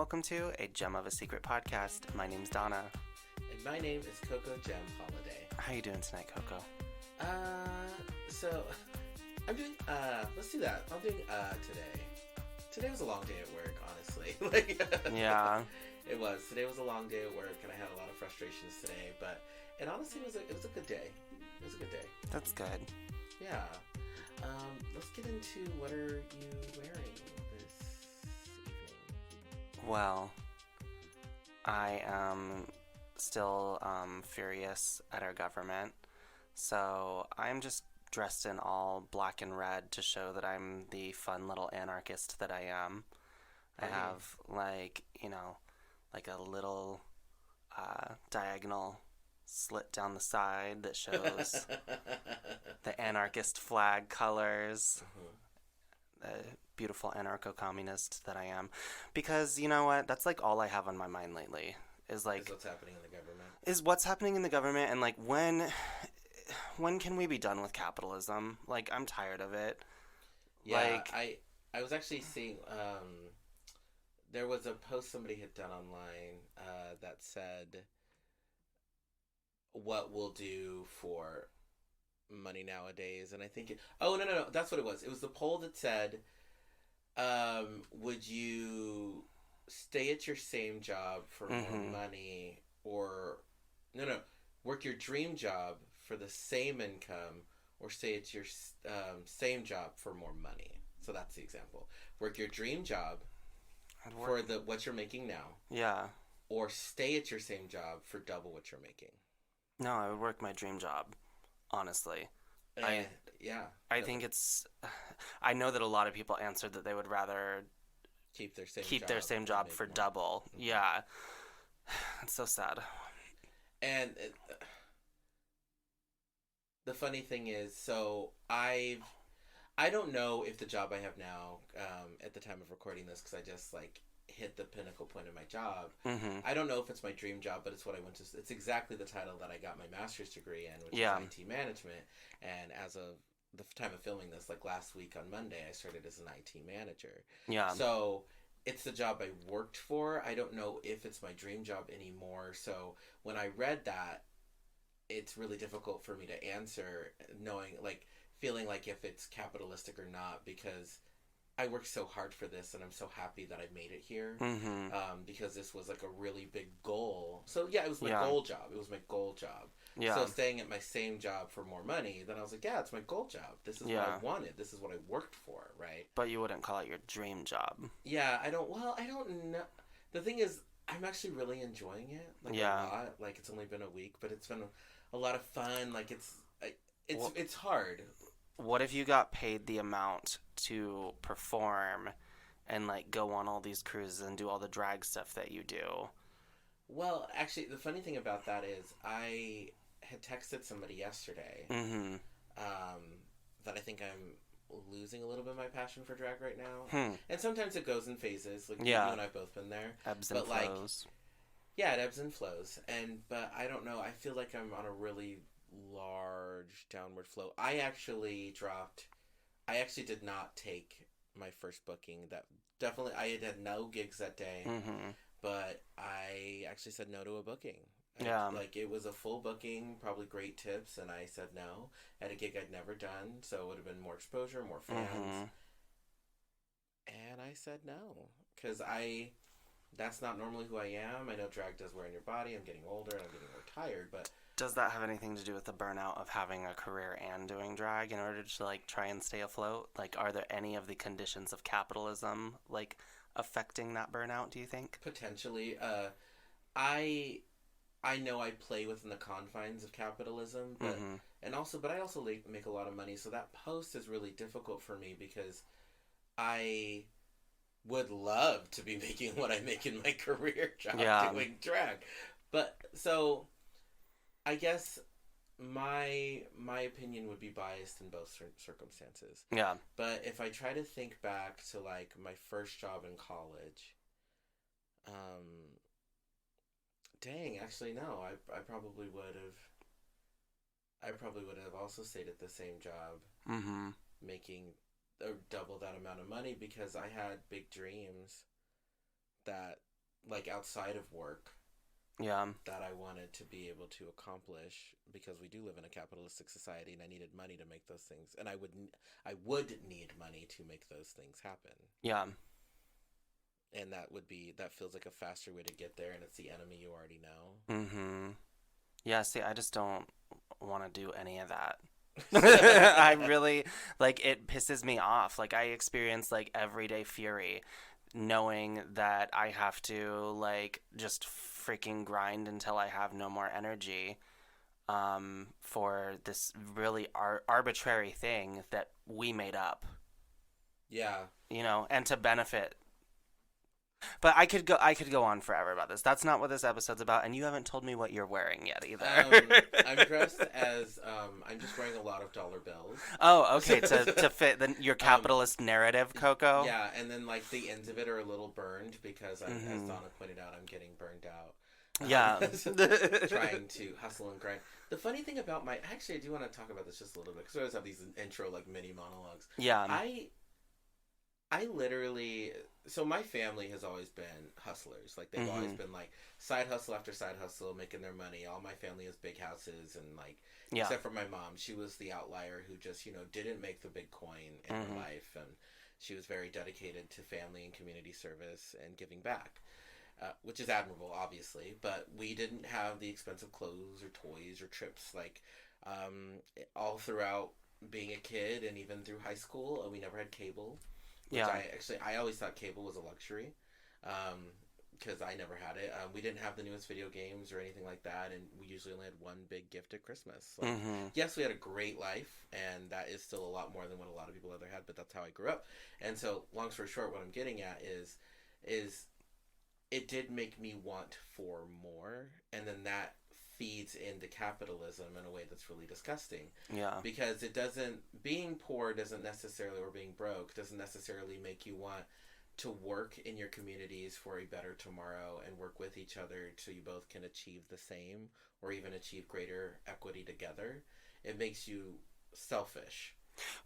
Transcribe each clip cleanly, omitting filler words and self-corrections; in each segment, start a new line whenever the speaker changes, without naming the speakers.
welcome to a Gem of a Secret podcast. My name's Donna.
And my name is Coco Gem Holiday.
How you doing tonight, Coco?
So I'm doing, let's do that. I'm doing, today. Today was a long day at work, honestly.
Yeah.
It was. Today was a long day at work, and I had a lot of frustrations today, but it honestly was a good day. It was a good day.
That's good.
Yeah. Let's get into what are you wearing this evening?
Well, I am still furious at our government, so I'm just dressed in all black and red to show that I'm the fun little anarchist that I am. I have, like a little diagonal slit down the side that shows the anarchist flag colors. The beautiful anarcho-communist that I am. Because, you know what? That's, like, all I have on my mind lately. Is
what's happening in the government.
Is what's happening in the government, and, like, when can we be done with capitalism? Like, I'm tired of it.
Yeah, I was actually seeing, there was a post somebody had done online that said, what we'll do for money nowadays, and I think no, that's what it was. It was the poll that said, would you stay at your same job for more money, or work your dream job for the same income, or stay at your same job for more money? So that's the example. Work your dream job for what you're making now.
Yeah.
Or stay at your same job for double what you're making.
No, I would work my dream job. Honestly, I think it's. I know that a lot of people answered that they would rather
keep their same
job for more. Double. Mm-hmm. Yeah, it's so sad.
And the funny thing is, so I don't know if the job I have now, at the time of recording this, because I just hit the pinnacle point of my job.
Mm-hmm.
I don't know if it's my dream job, but it's what I went to. It's exactly the title that I got my master's degree in, which is IT management. And as of the time of filming this, last week on Monday, I started as an IT manager.
Yeah.
So it's the job I worked for. I don't know if it's my dream job anymore. So when I read that, it's really difficult for me to answer, feeling like if it's capitalistic or not, because I worked so hard for this, and I'm so happy that I made it here, because this was a really big goal. So yeah, it was my goal job. It was my goal job.
Yeah.
So staying at my same job for more money, then I was like, yeah, it's my goal job. This is what I wanted. This is what I worked for, right?
But you wouldn't call it your dream job.
Yeah, I don't know. The thing is, I'm actually really enjoying it. A lot. It's only been a week, but it's been a lot of fun. It's hard.
What if you got paid the amount to perform and go on all these cruises and do all the drag stuff that you do?
Well, actually, the funny thing about that is I had texted somebody yesterday that I think I'm losing a little bit of my passion for drag right now. And sometimes it goes in phases. You and I have both been there.
Ebbs and flows.
Yeah, it ebbs and flows. But I don't know. I feel like I'm on a really large downward flow. I actually did not take my first booking. I had no gigs that day, but I actually said no to a booking. It was a full booking, probably great tips, and I said no at a gig I'd never done, so it would have been more exposure, more fans. And I said no, because that's not normally who I am. I know drag does wear on your body. I'm getting older and I'm getting more tired, but
does that have anything to do with the burnout of having a career and doing drag in order to try and stay afloat? Are there any of the conditions of capitalism affecting that burnout, do you think?
Potentially. I know I play within the confines of capitalism, but but I also make a lot of money, so that post is really difficult for me because I would love to be making what I make in my career job doing drag. But so I guess my opinion would be biased in both circumstances.
Yeah.
But if I try to think back to my first job in college, actually no, I probably would have also stayed at the same job, making or double that amount of money, because I had big dreams that like outside of work
Yeah.
that I wanted to be able to accomplish because we do live in a capitalistic society and I needed money to make those things and I would need money to make those things happen.
Yeah.
And that feels like a faster way to get there and it's the enemy you already know.
Mm-hmm. Yeah, see, I just don't want to do any of that. I really, like, it pisses me off. Like, I experience, like, everyday fury knowing that I have to, like, just freaking grind until I have no more energy for this really arbitrary thing that we made up,
Yeah.
and to benefit. But I could go on forever about this. That's not what this episode's about, and you haven't told me what you're wearing yet either.
I'm dressed as I'm just wearing a lot of dollar bills.
Oh, okay, to fit your
Um,
capitalist narrative, Coco.
Yeah, and then like the ends of it are a little burned because, as
Mm-hmm.
Donna pointed out, I'm getting burned out.
Yeah.
Trying to hustle and grind. The funny thing about actually, I do want to talk about this just a little bit because I always have these intro like mini monologues.
Yeah.
I literally, so my family has always been hustlers. Like they've always been like side hustle after side hustle, making their money. All my family has big houses and like,
Yeah.
except for my mom, she was the outlier who just, didn't make the big coin in her life. And she was very dedicated to family and community service and giving back. Which is admirable, obviously, but we didn't have the expensive clothes or toys or trips like all throughout being a kid and even through high school. We never had cable, which
Yeah.
I always thought cable was a luxury because I never had it. We didn't have the newest video games or anything like that, and we usually only had one big gift at Christmas. Like, yes, we had a great life, and that is still a lot more than what a lot of people other had, but that's how I grew up. And so, long story short, what I'm getting at is it did make me want for more, and then that feeds into capitalism in a way that's really disgusting.
Yeah.
Because being poor doesn't necessarily, or being broke doesn't necessarily make you want to work in your communities for a better tomorrow and work with each other so you both can achieve the same or even achieve greater equity together. It makes you selfish.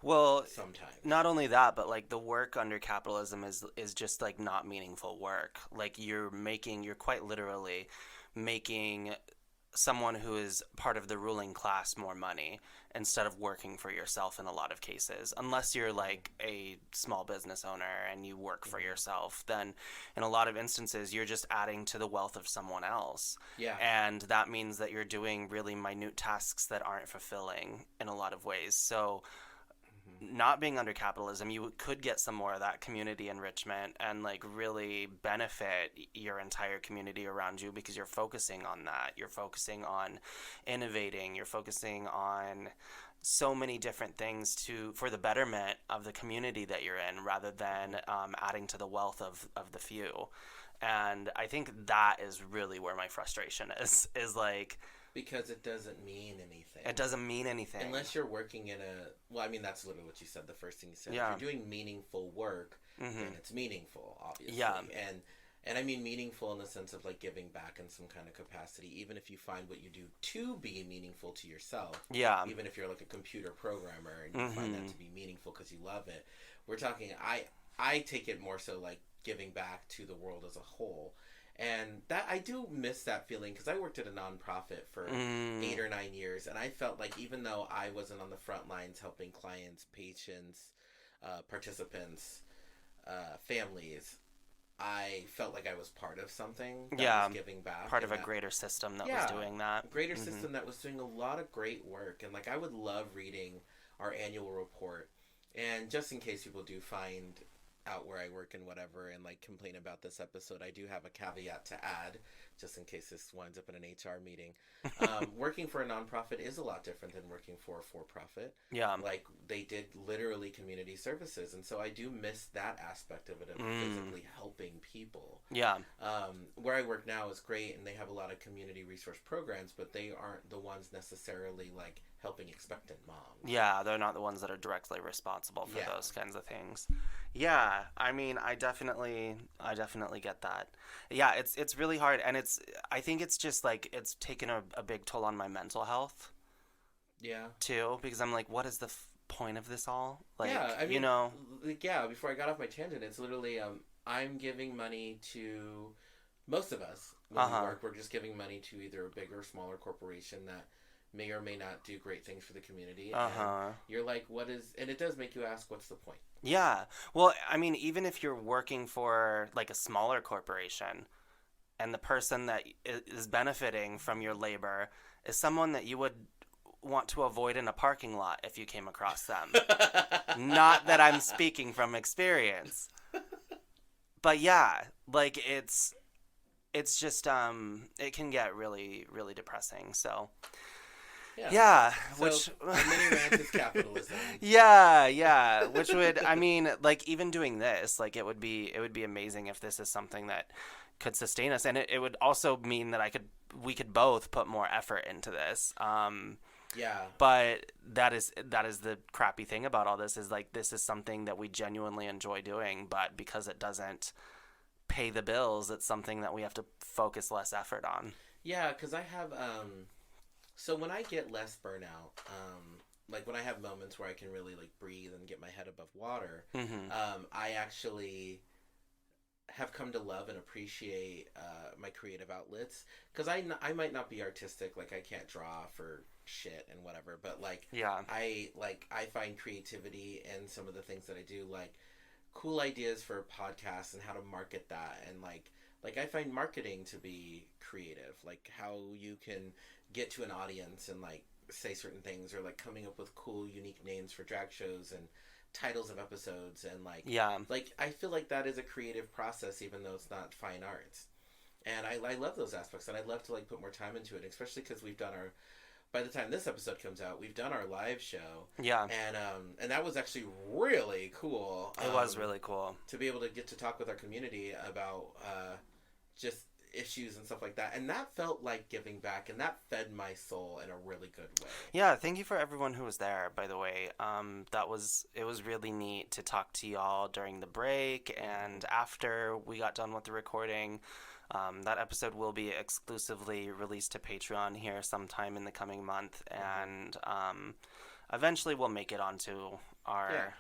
Well,
sometimes.
not only that, but like the work under capitalism is just like not meaningful work. Like you're quite literally making someone who is part of the ruling class more money instead of working for yourself in a lot of cases. Unless you're like a small business owner and you work for yourself, then in a lot of instances you're just adding to the wealth of someone else.
Yeah.
And that means that you're doing really minute tasks that aren't fulfilling in a lot of ways. So not being under capitalism, you could get some more of that community enrichment and like really benefit your entire community around you because you're focusing on that. You're focusing on innovating. You're focusing on so many different things for the betterment of the community that you're in rather than adding to the wealth of the few. And I think that is really where my frustration is like,
because it doesn't mean anything.
it doesn't mean anything.
Unless you're working well, I mean, that's literally what you said, the first thing you said.
Yeah.
If you're doing meaningful work, then it's meaningful, obviously.
Yeah.
And I mean meaningful in the sense of like giving back in some kind of capacity, even if you find what you do to be meaningful to yourself.
Yeah.
Even if you're like a computer programmer and you find that to be meaningful because you love it. We're talking, I take it more so like giving back to the world as a whole. And that I do miss that feeling because I worked at a nonprofit for 8 or 9 years, and I felt like even though I wasn't on the front lines helping clients, patients, participants, families, I felt like I was part of something that was giving back.
Part of a greater system that was doing that.
Greater system that was doing a lot of great work. And like I would love reading our annual report. And just in case people do find out where I work and whatever and like complain about this episode, I do have a caveat to add just in case this winds up in an HR meeting. Working for a nonprofit is a lot different than working for a for-profit.
Yeah.
Like they did literally community services, and so I do miss that aspect of it, of physically helping people.
Yeah.
Where I work now is great, and they have a lot of community resource programs, but they aren't the ones necessarily like helping expectant moms.
Yeah, they're not the ones that are directly responsible for those kinds of things. Yeah, I mean, I definitely get that. Yeah, it's really hard, and I think it's just like it's taken a big toll on my mental health.
Yeah.
Too, because I'm like, what is the point of this all? Like,
yeah, I mean,
like,
before I got off my tangent, it's literally I'm giving money to most of us, when we work, we're just giving money to either a bigger or smaller corporation that may or may not do great things for the community. And you're like, what is... And it does make you ask, what's the point?
Yeah. Well, I mean, even if you're working for, like, a smaller corporation and the person that is benefiting from your labor is someone that you would want to avoid in a parking lot if you came across them. Not that I'm speaking from experience. But yeah, like, it's just, it can get really, really depressing, so... Yeah,
so
which
my mini rant is capitalism.
yeah, which would, I mean, like, even doing this, like, it would be amazing if this is something that could sustain us, and it would also mean that we could both put more effort into this.
Yeah.
But that is the crappy thing about all this, is like, this is something that we genuinely enjoy doing, but because it doesn't pay the bills, it's something that we have to focus less effort on.
Yeah, because I have so when I get less burnout, like when I have moments where I can really like breathe and get my head above water, I actually have come to love and appreciate my creative outlets, because I might not be artistic, like I can't draw for shit and whatever, but like I find creativity in some of the things that I do, like cool ideas for podcasts and how to market that, and like I find marketing to be creative, like how you can get to an audience and like say certain things, or like coming up with cool unique names for drag shows and titles of episodes, and like I feel like that is a creative process, even though it's not fine arts, and I love those aspects, and I'd love to like put more time into it, especially because we've done our... By the time this episode comes out, we've done our live show. Yeah. And that was actually really cool.
It was really cool.
To be able to get to talk with our community about just issues and stuff like that. And that felt like giving back, and that fed my soul in a really good way.
Yeah, thank you for everyone who was there, by the way. It was really neat to talk to y'all during the break and after we got done with the recording. That episode will be exclusively released to Patreon here sometime in the coming month, and eventually we'll make it onto our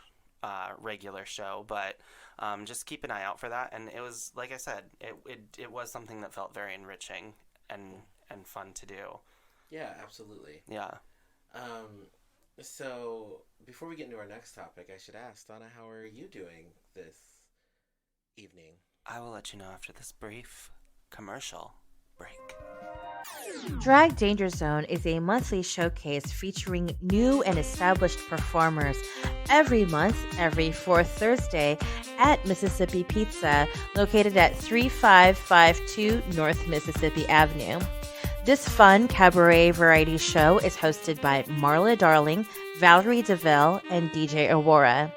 regular show, but just keep an eye out for that. And it was, like I said, it was something that felt very enriching and fun to do.
Yeah, absolutely.
Yeah.
So before we get into our next topic, I should ask, Donna, how are you doing this evening?
I will let you know after this brief commercial break.
Drag Danger Zone is a monthly showcase featuring new and established performers every month, every fourth Thursday at Mississippi Pizza, located at 3552 North Mississippi Avenue. This fun cabaret variety show is hosted by Marla Darling, Valerie DeVille, and DJ Aurora.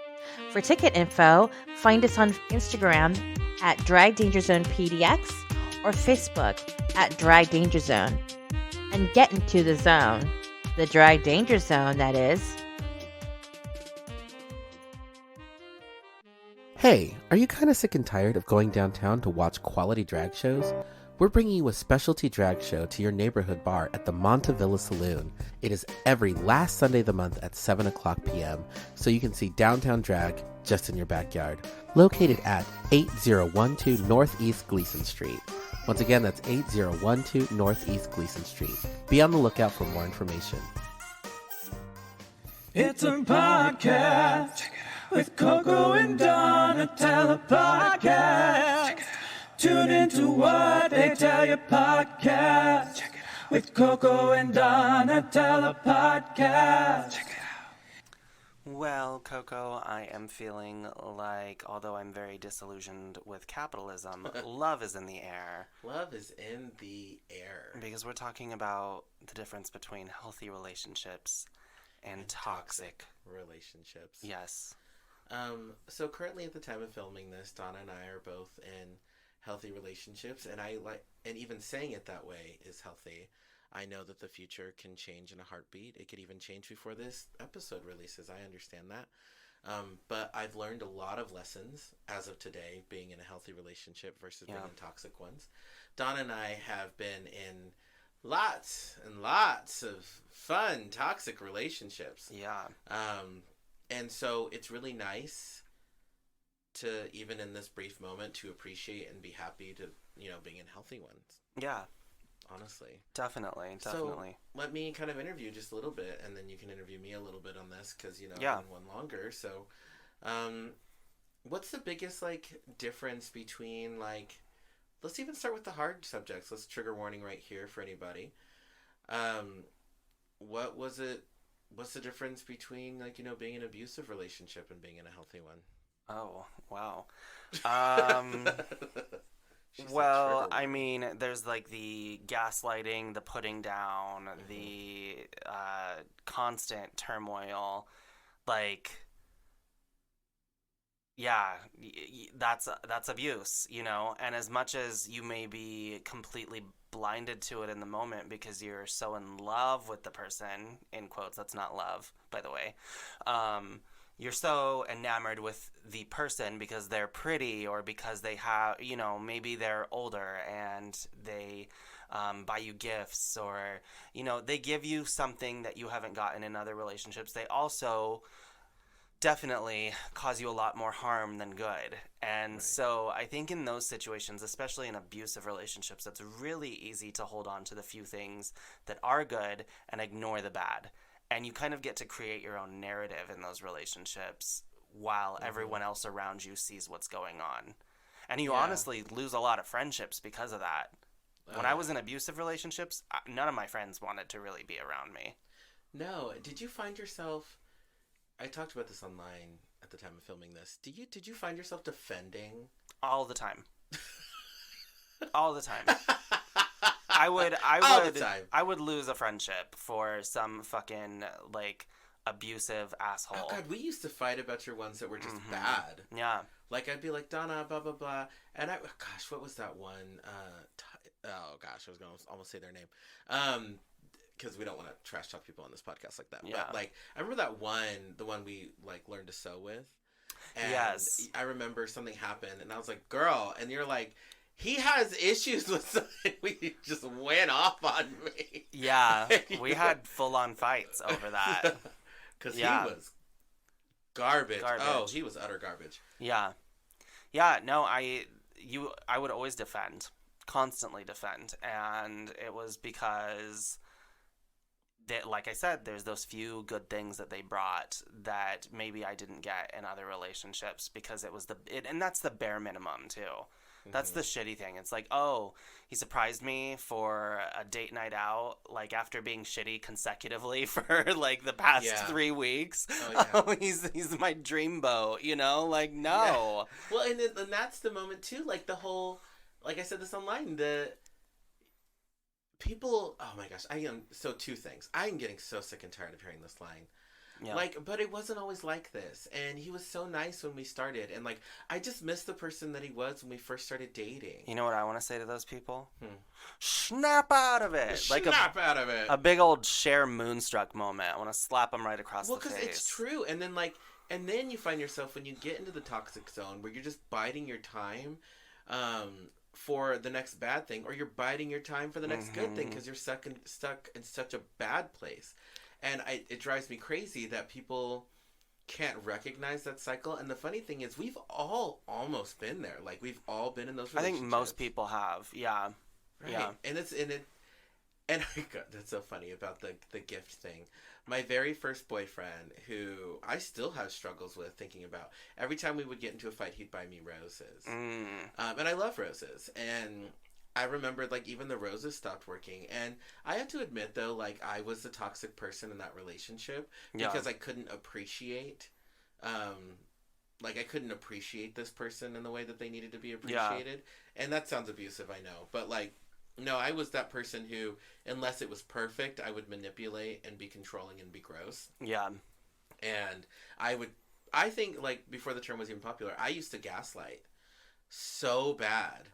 For ticket info, find us on Instagram at Drag Danger Zone PDX or Facebook at Drag Danger Zone. And get into the zone. The Drag Danger Zone, that is.
Hey, are you kind of sick and tired of going downtown to watch quality drag shows? We're bringing you a specialty drag show to your neighborhood bar at the Montevilla Saloon. It is every last Sunday of the month at 7 o'clock p.m., so you can see downtown drag just in your backyard. Located at 8012 Northeast Gleason Street. Once again, that's 8012 Northeast Gleason Street. Be on the lookout for more information.
It's a podcast with Coco and Donatella podcast. Tune into What They Tell You podcast with Coco and Donatella podcast.
Well, Coco, I am feeling like, although I'm very disillusioned with capitalism, love is in the air.
Love is in the air.
Because we're talking about the difference between healthy relationships and toxic
relationships.
Yes.
So currently at the time of filming this, Donna and I are both in healthy relationships, and and even saying it that way is healthy. I know that the future can change in a heartbeat. It could even change before this episode releases. I understand that. But I've learned a lot of lessons as of today, being in a healthy relationship versus being in toxic ones. Donna and I have been in lots and lots of fun, toxic relationships.
Yeah.
And so it's really nice to, even in this brief moment, to appreciate and be happy to being in healthy ones.
Yeah.
Honestly.
Definitely.
So let me kind of interview just a little bit, and then you can interview me a little bit on this because, I've been one longer. So, what's the biggest, difference between, let's even start with the hard subjects. Let's trigger warning right here for anybody. What's the difference between, being in an abusive relationship and being in a healthy one?
Oh, wow.
She's
Well, I mean, there's the gaslighting, the putting down, the constant turmoil. Yeah, that's abuse, And as much as you may be completely blinded to it in the moment because you're so in love with the person, in quotes, that's not love, by the way. You're so enamored with the person because they're pretty or because they have, maybe they're older and they buy you gifts or, they give you something that you haven't gotten in other relationships. They also definitely cause you a lot more harm than good. And so I think in those situations, especially in abusive relationships, it's really easy to hold on to the few things that are good and ignore the bad. And you kind of get to create your own narrative in those relationships while everyone else around you sees what's going on. And you honestly lose a lot of friendships because of that. When I was in abusive relationships, none of my friends wanted to really be around me.
No. Did you find yourself... I talked about this online at the time of filming this. Did you find yourself defending?
All the time. All the time. I would lose a friendship for some fucking abusive asshole.
Oh God, we used to fight about your ones that were just bad.
Yeah.
I'd be like, Donna, blah blah blah, and what was that one? I was gonna almost say their name. Because we don't want to trash talk people on this podcast like that.
Yeah.
But I remember that one, the one we learned to sew with. And
yes.
I remember something happened, and I was like, "Girl," and you're like, "He has issues with something." We just went off on me.
Yeah, we had full on fights over that.
Because he was garbage. Oh, he was utter garbage.
Yeah, yeah. No, I would always defend, constantly defend, and it was because. Like I said, there's those few good things that they brought that maybe I didn't get in other relationships because it was and that's the bare minimum too. That's the shitty thing. It's like, oh, he surprised me for a date night out, after being shitty consecutively for the past 3 weeks. Oh, he's my dreamboat, no.
Yeah. Well, and that's the moment too. The whole, I said this online, the people, oh my gosh, two things. I am getting so sick and tired of hearing this line. Yeah. But it wasn't always like this. And he was so nice when we started. And, I just miss the person that he was when we first started dating.
You know what I want to say to those people? Snap out of it.
Snap out of it.
A big old Cher Moonstruck moment. I want to slap them right across the face.
Well, because it's true. And then, and then you find yourself when you get into the toxic zone where you're just biding your time, for the next bad thing, or you're biding your time for the next good thing because you're stuck in such a bad place. And it drives me crazy that people can't recognize that cycle. And the funny thing is, we've all almost been there. We've all been in those relationships.
I think most people have. Yeah.
Right.
Yeah.
And that's so funny about the gift thing. My very first boyfriend, who I still have struggles with thinking about, every time we would get into a fight, he'd buy me roses. And I love roses. And I remember, even the roses stopped working. And I have to admit, though, I was the toxic person in that relationship because I couldn't appreciate, I couldn't appreciate this person in the way that they needed to be appreciated. Yeah. And that sounds abusive, I know. But, no, I was that person who, unless it was perfect, I would manipulate and be controlling and be gross.
Yeah.
And I think, before the term was even popular, I used to gaslight so bad.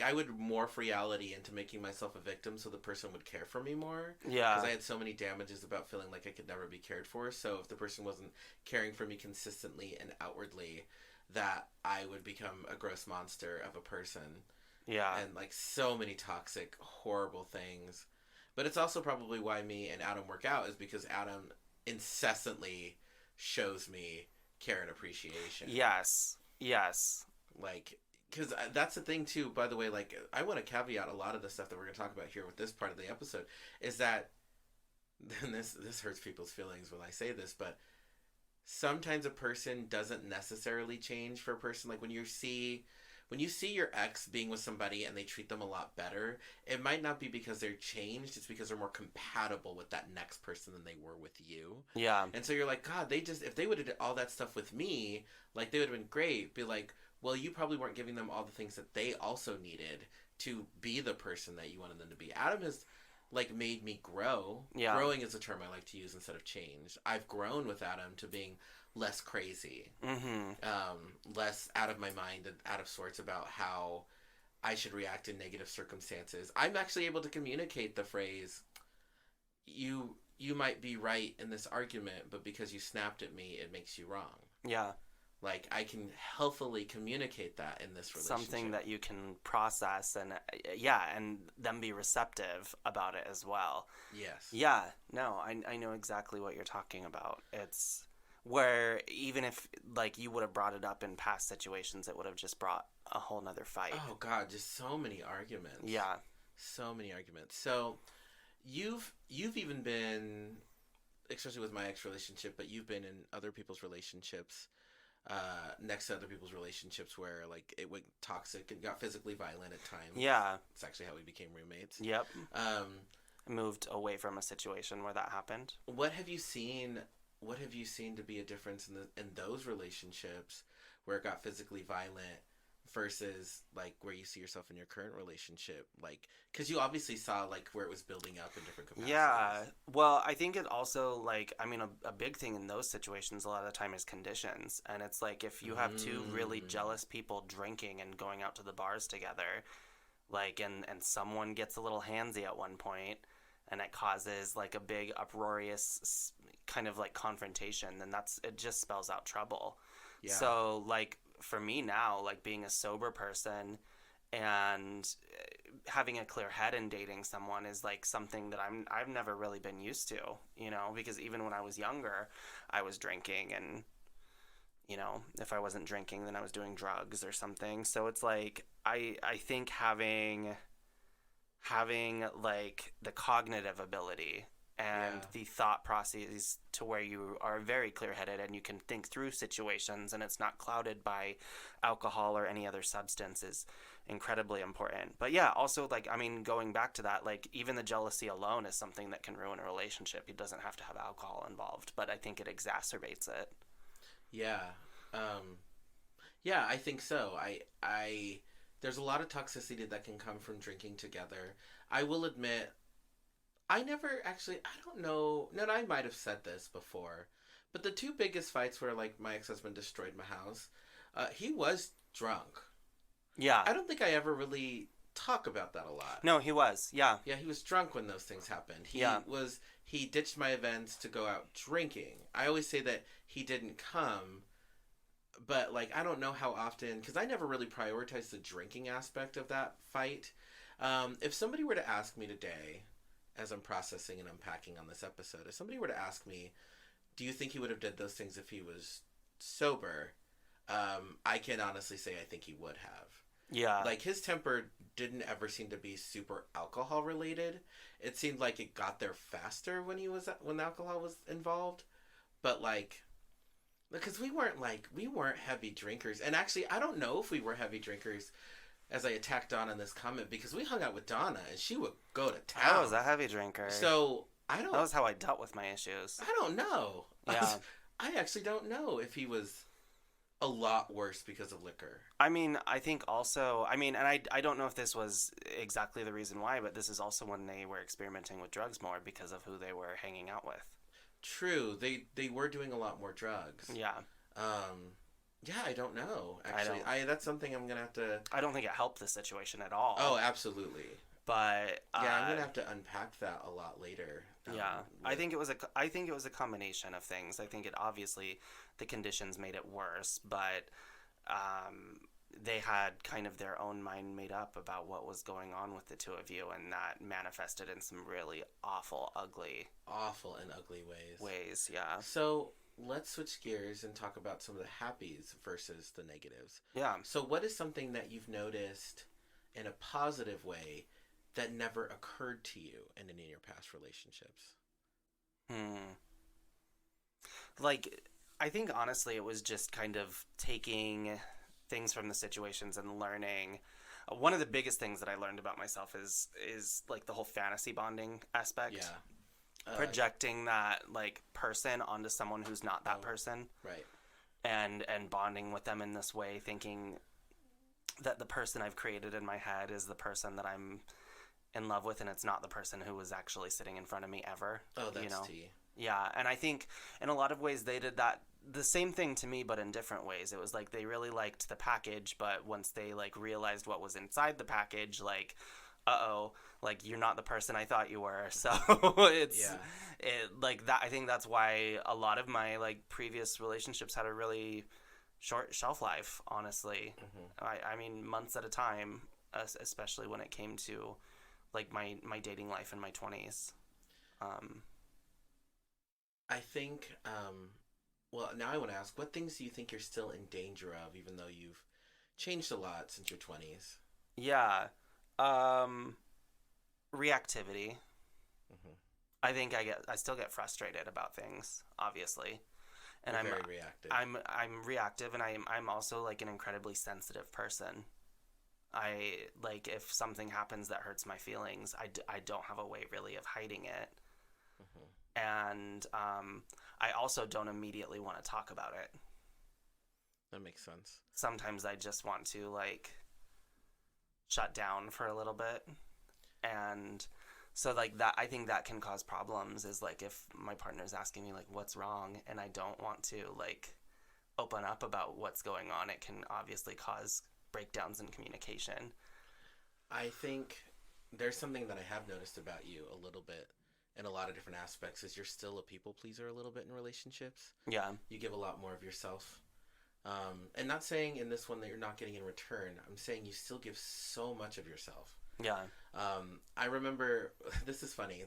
I would morph reality into making myself a victim so the person would care for me more.
Yeah.
Because I had so many damages about feeling like I could never be cared for. So if the person wasn't caring for me consistently and outwardly, that I would become a gross monster of a person.
Yeah.
And so many toxic, horrible things. But it's also probably why me and Adam work out, is because Adam incessantly shows me care and appreciation.
Yes. Yes.
because that's the thing too. By the way, like I want to caveat a lot of the stuff that we're going to talk about here with this part of the episode is that, and this hurts people's feelings when I say this, but sometimes a person doesn't necessarily change for a person. Like when you see your ex being with somebody and they treat them a lot better, it might not be because they're changed. It's because they're more compatible with that next person than they were with you.
Yeah.
And so you're like, God, if they would have did all that stuff with me, like they would have been great. Be like, well, you probably weren't giving them all the things that they also needed to be the person that you wanted them to be. Adam has like made me grow.
Yeah.
Growing is a term I like to use instead of change. I've grown with Adam to being less crazy, less out of my mind and out of sorts about how I should react in negative circumstances. I'm actually able to communicate the phrase, you might be right in this argument, but because you snapped at me, it makes you wrong.
Yeah.
Like, I can healthily communicate that in this relationship.
Something that you can process and, and then be receptive about it as well.
Yes.
Yeah. No, I know exactly what you're talking about. It's where even if, like, you would have brought it up in past situations, it would have just brought a whole nother fight.
Oh, God, just so many arguments.
Yeah.
So many arguments. So, you've even been, especially with my ex-relationship, but you've been in other people's relationships, next to other people's relationships where, like, it went toxic and got physically violent at times.
Yeah.
It's actually how we became roommates.
Yep. I moved away from a situation where that happened.
What have you seen to be a difference in those relationships where it got physically violent versus like where you see yourself in your current relationship? Like, because you obviously saw like where it was building up in different capacities.
Yeah. Well, I think it also, like, I mean, a big thing in those situations a lot of the time is conditions. And it's like if you have two really jealous people drinking and going out to the bars together, like, and someone gets a little handsy at one point and it causes like a big uproarious kind of like confrontation, then it just spells out trouble. Yeah. So like for me now, like being a sober person and having a clear head in dating someone is like something that I've never really been used to, you know, because even when I was younger, I was drinking, and you know, if I wasn't drinking, then I was doing drugs or something. So it's like I think having like the cognitive ability and the thought processes to where you are very clear-headed and you can think through situations and it's not clouded by alcohol or any other substance is incredibly important. But yeah, also, like, I mean, going back to that, like, even the jealousy alone is something that can ruin a relationship. It doesn't have to have alcohol involved, but I think it exacerbates it.
Yeah. Yeah, I think so. I there's a lot of toxicity that can come from drinking together. I will admit, I don't know, no, I might have said this before, but the two biggest fights where, like, my ex-husband destroyed my house, he was drunk.
Yeah.
I don't think I ever really talk about that a lot.
No, he was, yeah.
Yeah, he was drunk when those things happened. He ditched my events to go out drinking. I always say that he didn't come, but, like, I don't know how often, because I never really prioritized the drinking aspect of that fight. If somebody were to ask me today, as I'm processing and unpacking on this episode, if somebody were to ask me, do you think he would have did those things if he was sober? I can honestly say I think he would have. Yeah. Like, his temper didn't ever seem to be super alcohol related. It seemed like it got there faster when alcohol was involved. But, like, because we weren't heavy drinkers. And actually, I don't know if we were heavy drinkers, as I attacked Donna in this comment, because we hung out with Donna and she would go to town.
I was a heavy drinker.
So
that was how I dealt with my issues.
I don't know.
Yeah.
I actually don't know if he was a lot worse because of liquor.
I mean, I think also, and I don't know if this was exactly the reason why, but this is also when they were experimenting with drugs more because of who they were hanging out with.
True. They were doing a lot more drugs.
Yeah.
Yeah, I don't know. Actually, that's something I'm gonna have to.
I don't think it helped the situation at all.
Oh, absolutely.
But
yeah, I'm gonna have to unpack that a lot later.
I think it was a combination of things. I think it obviously the conditions made it worse, but they had kind of their own mind made up about what was going on with the two of you, and that manifested in some really awful and ugly ways. Yeah.
So let's switch gears and talk about some of the happies versus the negatives.
Yeah.
So what is something that you've noticed in a positive way that never occurred to you in any of your past relationships?
Like, I think honestly it was just kind of taking things from the situations and learning. One of the biggest things that I learned about myself is like the whole fantasy bonding aspect.
Yeah.
Projecting that like person onto someone who's not that person.
Right.
And bonding with them in this way, thinking that the person I've created in my head is the person that I'm in love with, and it's not the person who was actually sitting in front of me ever.
Oh, that's
you know?
tea.
Yeah, and I think in a lot of ways they did that the same thing to me, but in different ways. It was like they really liked the package, but once they like realized what was inside the package, like, like you're not the person I thought you were. So it's like that. I think that's why a lot of my like previous relationships had a really short shelf life. Honestly, I mean months at a time, especially when it came to like my dating life in my 20s.
I think, well, now I want to ask, what things do you think you're still in danger of, even though you've changed a lot since your 20s?
Yeah. Reactivity. I think I still get frustrated about things, obviously. And
You're very reactive.
I'm reactive, and I'm also like an incredibly sensitive person. I like if something happens that hurts my feelings, I don't have a way really of hiding it. And I also don't immediately want to talk about it.
That makes sense.
Sometimes I just want to like shut down for a little bit. And so like that, I think that can cause problems is like if my partner's asking me like what's wrong and I don't want to like open up about what's going on, it can obviously cause breakdowns in communication.
I think there's something that I have noticed about you a little bit in a lot of different aspects is you're still a people pleaser a little bit in relationships.
Yeah.
You give a lot more of yourself. And not saying in this one that you're not getting in return. I'm saying you still give so much of yourself.
Yeah.
I remember, this is funny.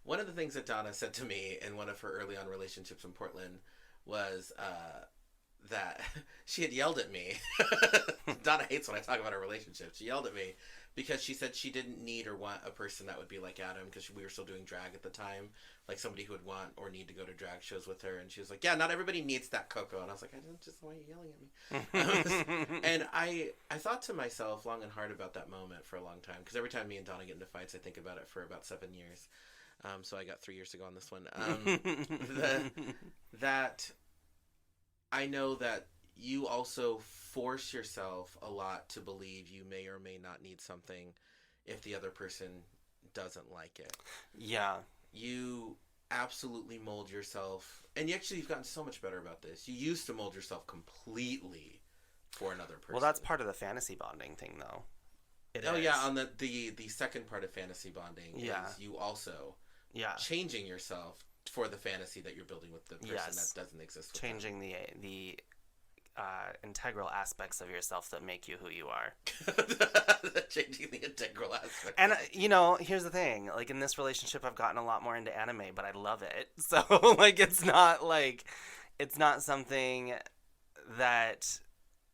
One of the things that Donna said to me in one of her early on relationships in Portland was that she had yelled at me. Donna hates when I talk about our relationship. She yelled at me because she said she didn't need or want a person that would be like Adam because we were still doing drag at the time. Like somebody who would want or need to go to drag shows with her. And she was like, yeah, not everybody needs that Coco. And I was like, I don't just why are you yelling at me? And I thought to myself long and hard about that moment for a long time. Because every time me and Donna get into fights, I think about it for about 7 years. So I got 3 years to go on this one. That I know that you also force yourself a lot to believe you may or may not need something if the other person doesn't like it.
Yeah.
You absolutely mold yourself, and you've gotten so much better about this. You used to mold yourself completely for another person.
Well, that's part of the fantasy bonding thing, though.
Yeah, on the second part of fantasy bonding is you also changing yourself for the fantasy that you're building with the person that doesn't exist with
changing them. the integral aspects of yourself that make you who you are.
Changing the integral aspects.
And here's the thing, like in this relationship I've gotten a lot more into anime, but I love it. So like it's not something that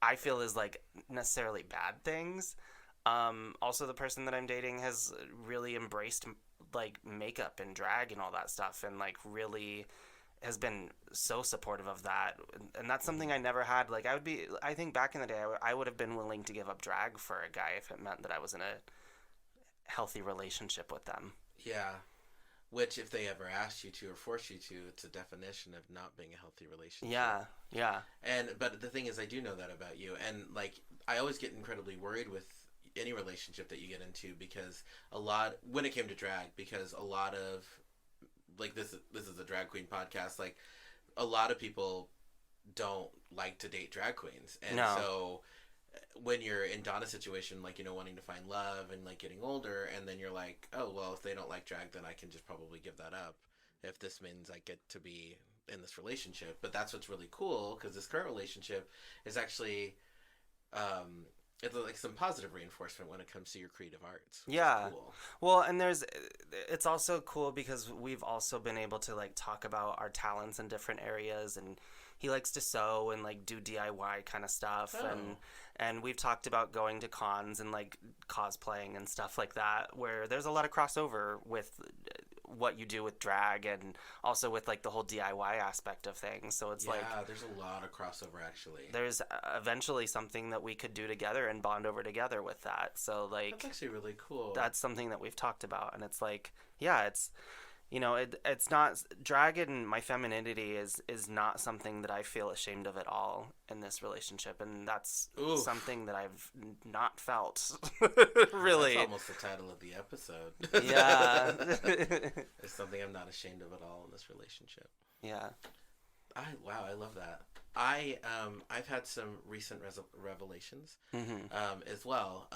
I feel is like necessarily bad things. Also the person that I'm dating has really embraced like makeup and drag and all that stuff, and like really has been so supportive of that, and that's something I never had. Like I think back in the day I would have been willing to give up drag for a guy if it meant that I was in a healthy relationship with them.
Yeah, which if they ever asked you to or forced you to, it's a definition of not being a healthy relationship.
Yeah.
But the thing is, I do know that about you, and like I always get incredibly worried with any relationship that you get into because when it came to drag, because a lot of like this is a drag queen podcast, like a lot of people don't like to date drag queens, and so when you're in Donna's situation, like wanting to find love and like getting older, and then you're like, oh well, if they don't like drag, then I can just probably give that up if this means I get to be in this relationship. But that's what's really cool, because this current relationship is actually it's like some positive reinforcement when it comes to your creative arts. Which
Yeah.
is cool.
Well, and it's also cool because we've also been able to like talk about our talents in different areas, and he likes to sew and like do DIY kind of stuff,
Oh.
and we've talked about going to cons and like cosplaying and stuff like that, where there's a lot of crossover with what you do with drag and also with like the whole DIY aspect of things. So it's like
there's a lot of crossover actually.
there's eventually something that we could do together and bond over together with that. So like
That's actually really cool.
that's something that we've talked about, and it's like, yeah, it's, you know, it's not, drag and my femininity is not something that I feel ashamed of at all in this relationship, and that's
Oof.
something that I've not felt. Really.
That's almost the title of the episode.
Yeah.
It's something I'm not ashamed of at all in this relationship.
Yeah.
Wow, I love that. I've had some recent revelations as well.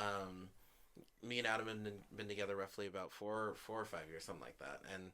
Me and Adam have been together roughly about 4 or 5 years, something like that. And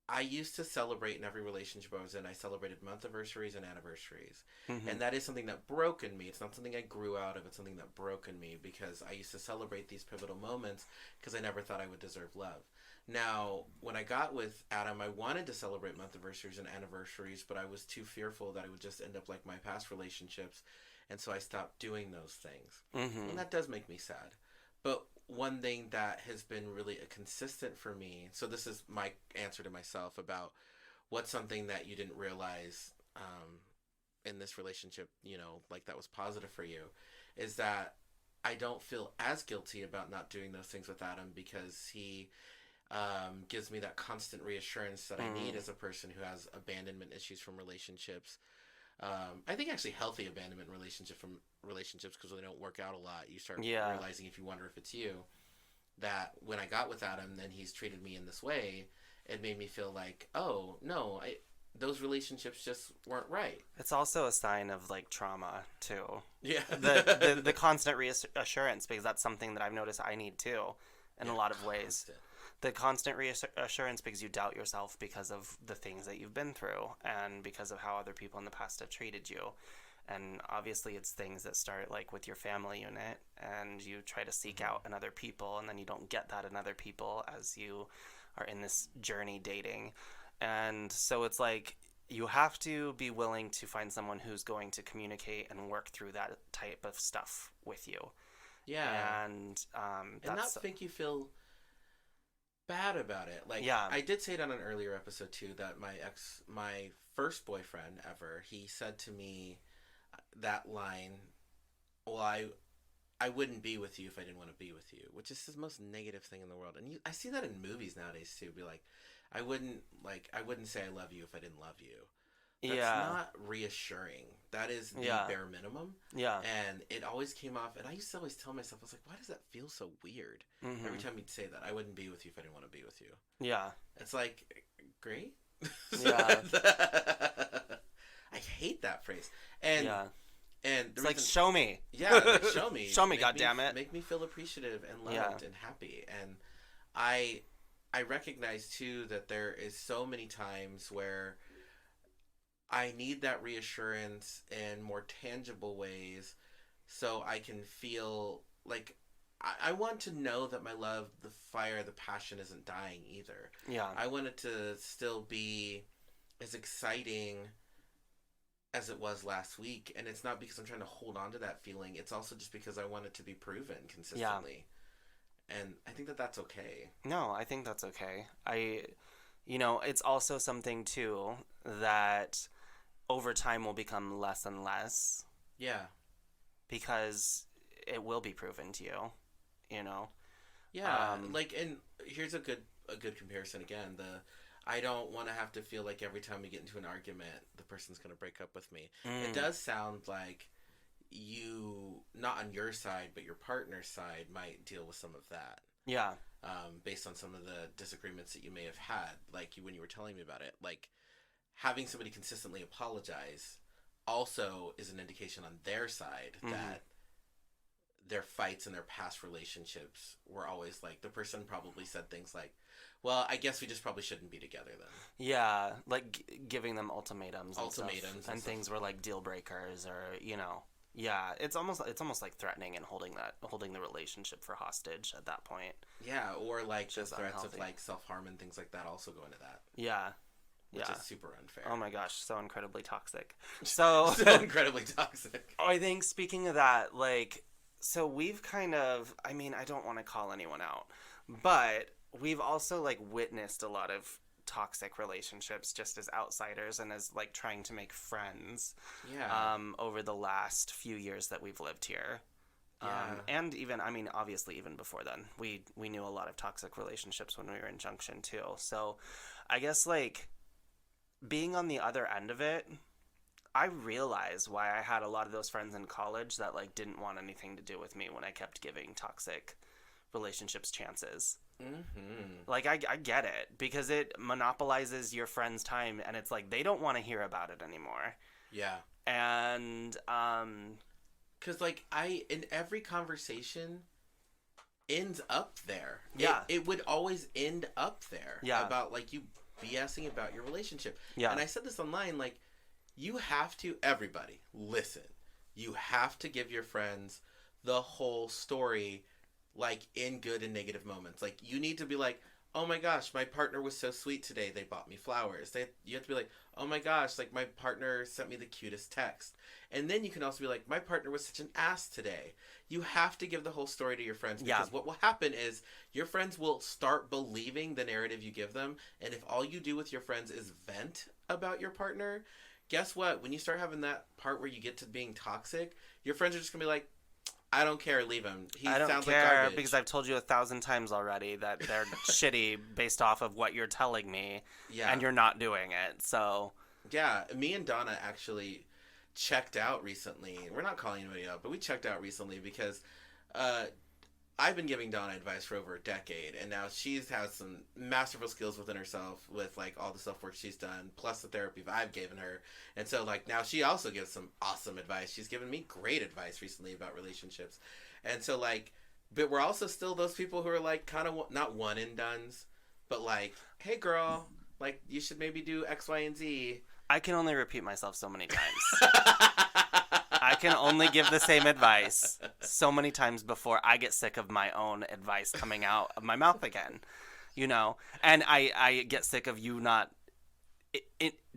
I used to celebrate in every relationship I was in. I celebrated month anniversaries and anniversaries. And that is something that broke in me. It's not something I grew out of. It's something that broke in me because I used to celebrate these pivotal moments because I never thought I would deserve love. Now, when I got with Adam, I wanted to celebrate month anniversaries and anniversaries, but I was too fearful that I would just end up like my past relationships. And so I stopped doing those things. And that does make me sad. But one thing that has been really a consistent for me, so this is my answer to myself about what's something that you didn't realize in this relationship, you know, like that was positive for you, is that I don't feel as guilty about not doing those things with Adam because he gives me that constant reassurance that I need as a person who has abandonment issues from relationships. I think actually healthy abandonment relationships because when they don't work out a lot, you start realizing, if you wonder if it's you, that when I got with Adam, then he's treated me in this way. It made me feel like, oh no, those relationships just weren't right.
It's also a sign of like trauma too.
Yeah,
the constant reassurance, because that's something that I've noticed I need too, in a lot of ways. The constant reassurance because you doubt yourself because of the things that you've been through and because of how other people in the past have treated you. And obviously it's things that start like with your family unit, and you try to seek out in other people, and then you don't get that in other people as you are in this journey dating. And so it's like you have to be willing to find someone who's going to communicate and work through that type of stuff with you.
Yeah.
And
not think you feel bad about it. Like, I did say it on an earlier episode too, that my first boyfriend ever, he said to me that line, well, I wouldn't be with you if I didn't want to be with you, which is the most negative thing in the world. And I see that in movies nowadays too. Be like, I wouldn't say I love you if I didn't love you. That's not reassuring. That is the bare minimum. Yeah. And it always came off, and I used to always tell myself, I was like, why does that feel so weird? Every time you'd say that, I wouldn't be with you if I didn't want to be with you. Yeah. It's like, great. Yeah. I hate that phrase. And
it's like, show me.
Yeah, like, show me.
Show me, goddammit.
Make me feel appreciative and loved and happy. And I recognize too that there is so many times where I need that reassurance in more tangible ways so I can feel like I want to know that my love, the fire, the passion isn't dying either. Yeah. I want it to still be as exciting as it was last week. And it's not because I'm trying to hold on to that feeling. It's also just because I want it to be proven consistently. Yeah. And I think that that's okay.
No, I think that's okay. It's also something too that over time will become less and less. Yeah. Because it will be proven to you, you know?
Yeah. And here's a good comparison again. I don't want to have to feel like every time we get into an argument, the person's going to break up with me. It does sound like you, not on your side, but your partner's side might deal with some of that. Yeah. Based on some of the disagreements that you may have had, like when you were telling me about it, like having somebody consistently apologize also is an indication on their side that their fights in their past relationships were always like, the person probably said things like, well, I guess we just probably shouldn't be together then.
Yeah, like giving them ultimatums and things were like deal breakers, or, Yeah, it's almost like threatening and holding the relationship for hostage at that point.
Yeah, or like
Which
the
is
threats
unhealthy.
of like self-harm and things like that also go into that,
Yeah.
which
Yeah.
is super unfair.
Oh my gosh, so incredibly toxic. So
So incredibly toxic.
I think speaking of that, like, so we've kind of, I mean, I don't want to call anyone out, but we've also like witnessed a lot of toxic relationships just as outsiders and as like trying to make friends
Yeah.
over the last few years that we've lived here.
Yeah.
And even, I mean, obviously, even before then, we knew a lot of toxic relationships when we were in Junction too. So, I guess like being on the other end of it, I realize why I had a lot of those friends in college that like didn't want anything to do with me when I kept giving toxic relationships chances.
Mm-hmm.
Like I get it because it monopolizes your friend's time, and it's like they don't want to hear about it anymore.
Yeah.
And
Because, like, in every conversation ends up there.
Yeah.
It would always end up there.
Yeah.
About, like, you BSing about your relationship.
Yeah.
And I said this online, like, you have to, everybody, listen. You have to give your friends the whole story, like, in good and negative moments. Like, you need to be like, oh my gosh, my partner was so sweet today. They bought me flowers. You have to be like, oh my gosh, like my partner sent me the cutest text. And then you can also be like, my partner was such an ass today. You have to give the whole story to your friends because what will happen is your friends will start believing the narrative you give them. And if all you do with your friends is vent about your partner, guess what? When you start having that part where you get to being toxic, your friends are just going to be like, I don't care, leave him.
I don't
sounds
care
like garbage.
because I've told you 1,000 times already that they're shitty based off of what you're telling me, and you're not doing it. So
yeah, me and Donna actually checked out recently. We're not calling anybody out, but we checked out recently because I've been giving Donna advice for over a decade, and now she's has some masterful skills within herself with like all the self work she's done, plus the therapy I've given her. And so like now she also gives some awesome advice. She's given me great advice recently about relationships. And so like, but we're also still those people who are like kind of not one and dones, but like, hey girl, like you should maybe do X, Y, and Z.
I can only repeat myself so many times. I can only give the same advice so many times before I get sick of my own advice coming out of my mouth again, you know? And I get sick of you not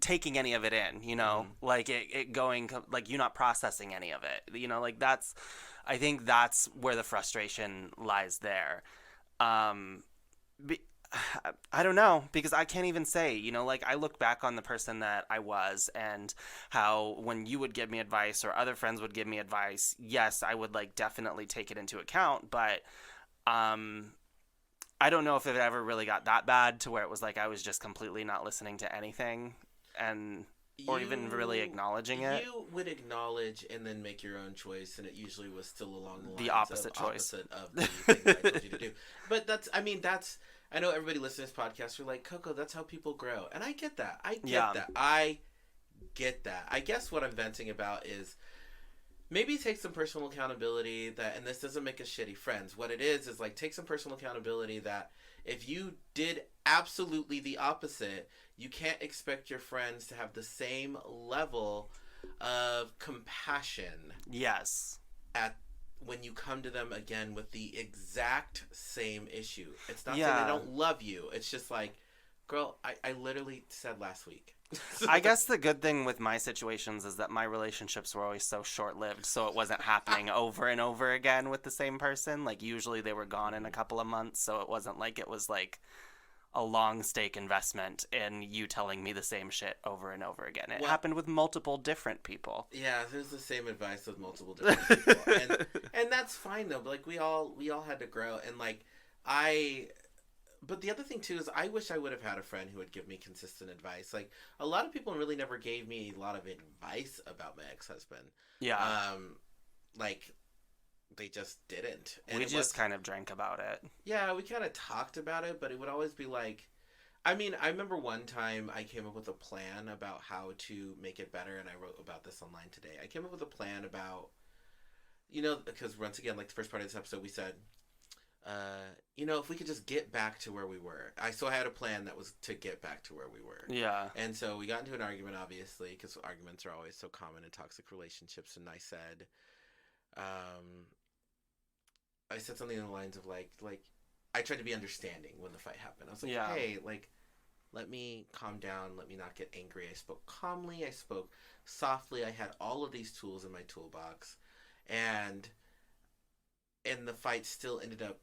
taking any of it in, you know?
Mm-hmm.
Like it going, like you not processing any of it, you know? Like I think that's where the frustration lies there. I don't know, because I can't even say, you know, like I look back on the person that I was and how when you would give me advice or other friends would give me advice, yes, I would like definitely take it into account, but I don't know if it ever really got that bad to where it was like I was just completely not listening to anything or even really acknowledging it.
You would acknowledge and then make your own choice, and it usually was still along the lines
The opposite choice.
opposite of the thing that I told you to do. But I know everybody listening to this podcast are like, Coco, that's how people grow. And I get that. I get that. I guess what I'm venting about is maybe take some personal accountability and this doesn't make us shitty friends. What it is like take some personal accountability that if you did absolutely the opposite, you can't expect your friends to have the same level of compassion.
Yes.
When you come to them again with the exact same issue. It's not saying they don't love you. It's just like, girl, I literally said last week.
I guess the good thing with my situations is that my relationships were always so short-lived, so it wasn't happening over and over again with the same person. Like, usually they were gone in a couple of months, so it wasn't like it was like a long stake investment in you telling me the same shit over and over again. It happened with multiple different people.
Yeah, there's the same advice with multiple different people. And that's fine though, but like we all had to grow, and like but the other thing too is I wish I would have had a friend who would give me consistent advice. Like a lot of people really never gave me a lot of advice about my ex-husband.
Yeah.
Like they just didn't. And
we just kind of drank about it.
Yeah, we kind of talked about it, but it would always be like, I mean, I remember one time I came up with a plan about how to make it better, and I wrote about this online today. I came up with a plan about, you know, because once again, like the first part of this episode, we said, if we could just get back to where we were. I had a plan that was to get back to where we were.
Yeah.
And so we got into an argument, obviously, because arguments are always so common in toxic relationships. And I said something along the lines of like I tried to be understanding when the fight happened. I was like,
Yeah.
hey, like, let me calm down. Let me not get angry. I spoke calmly. I spoke softly. I had all of these tools in my toolbox, and the fight still ended up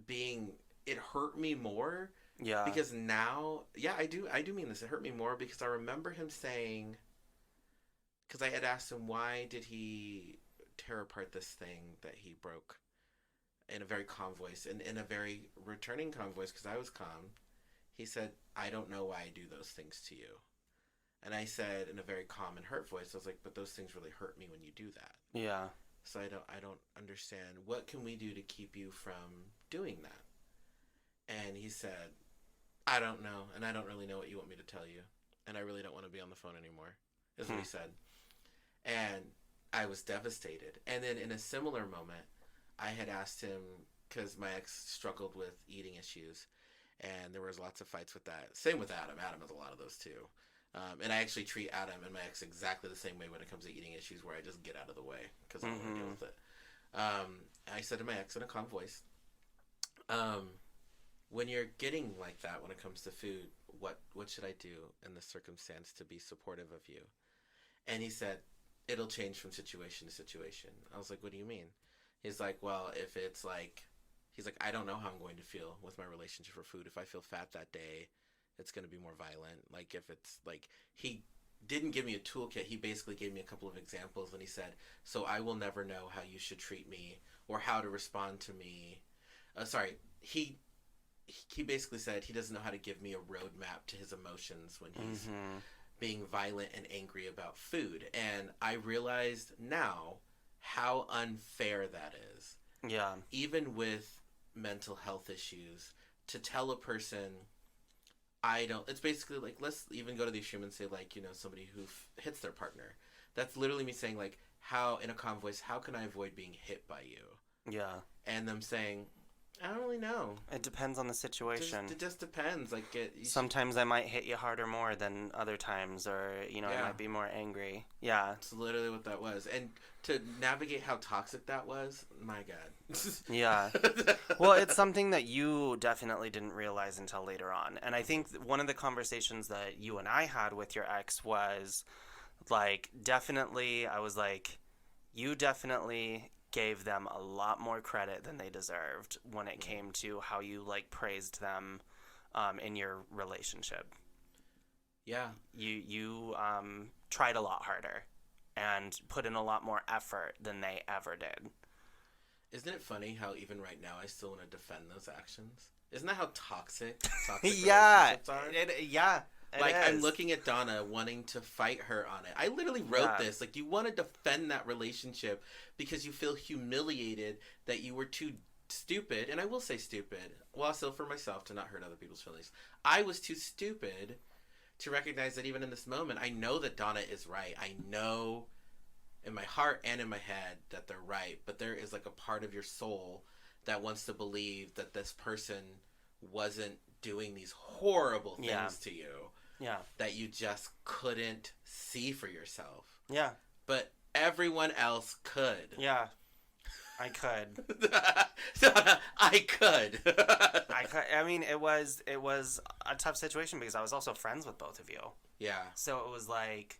being. It hurt me more.
Yeah.
Because now, I do mean this. It hurt me more because I remember him saying, because I had asked him why did he tear apart this thing that he broke, in a very calm voice, and in a very returning calm voice, because I was calm. He said, I don't know why I do those things to you. And I said in a very calm and hurt voice, I was like, but those things really hurt me when you do that.
Yeah.
So I don't understand. What can we do to keep you from doing that? And he said, I don't know, and I don't really know what you want me to tell you. And I really don't want to be on the phone anymore, is what he said. And I was devastated. And then in a similar moment, I had asked him, because my ex struggled with eating issues, and there was lots of fights with that. Same with Adam. Adam has a lot of those too. And I actually treat Adam and my ex exactly the same way when it comes to eating issues, where I just get out of the way because I don't want to deal with it. I said to my ex in a calm voice, when you're getting like that when it comes to food, what should I do in this circumstance to be supportive of you? And he said, it'll change from situation to situation. I was like, what do you mean? He's like, well, if it's like, I don't know how I'm going to feel with my relationship for food. If I feel fat that day, it's going to be more violent. Like, if it's like, he didn't give me a toolkit. He basically gave me a couple of examples, and he said, so I will never know how you should treat me or how to respond to me. He basically said he doesn't know how to give me a roadmap to his emotions when he's being violent and angry about food. And I realized now how unfair that is.
Yeah.
Even with mental health issues, to tell a person, it's basically like, let's even go to the extreme and say, like, somebody who hits their partner. That's literally me saying, like, how, in a calm voice, how can I avoid being hit by you?
Yeah.
And them saying, I don't really know.
It depends on the situation.
It just depends. Like,
sometimes I might hit you harder more than other times, or I might be more angry. Yeah,
it's literally what that was. And to navigate how toxic that was, my God.
Yeah. Well, it's something that you definitely didn't realize until later on. And I think one of the conversations that you and I had with your ex was, like, definitely, I was like, you definitely gave them a lot more credit than they deserved when it came to how you, like, praised them in your relationship.
Yeah.
You tried a lot harder and put in a lot more effort than they ever did.
Isn't it funny how even right now I still want to defend those actions? Isn't that how toxic
yeah,
relationships are? I'm looking at Donna wanting to fight her on it. I literally wrote this. Like, you want to defend that relationship because you feel humiliated that you were too stupid. And I will say stupid. Well, still for myself to not hurt other people's feelings. I was too stupid to recognize that even in this moment, I know that Donna is right. I know in my heart and in my head that they're right. But there is, like, a part of your soul that wants to believe that this person wasn't doing these horrible things to you.
Yeah. That
you just couldn't see for yourself.
Yeah.
But everyone else could.
Yeah. I could.
I could.
I mean, it was a tough situation because I was also friends with both of you.
Yeah.
So it was like,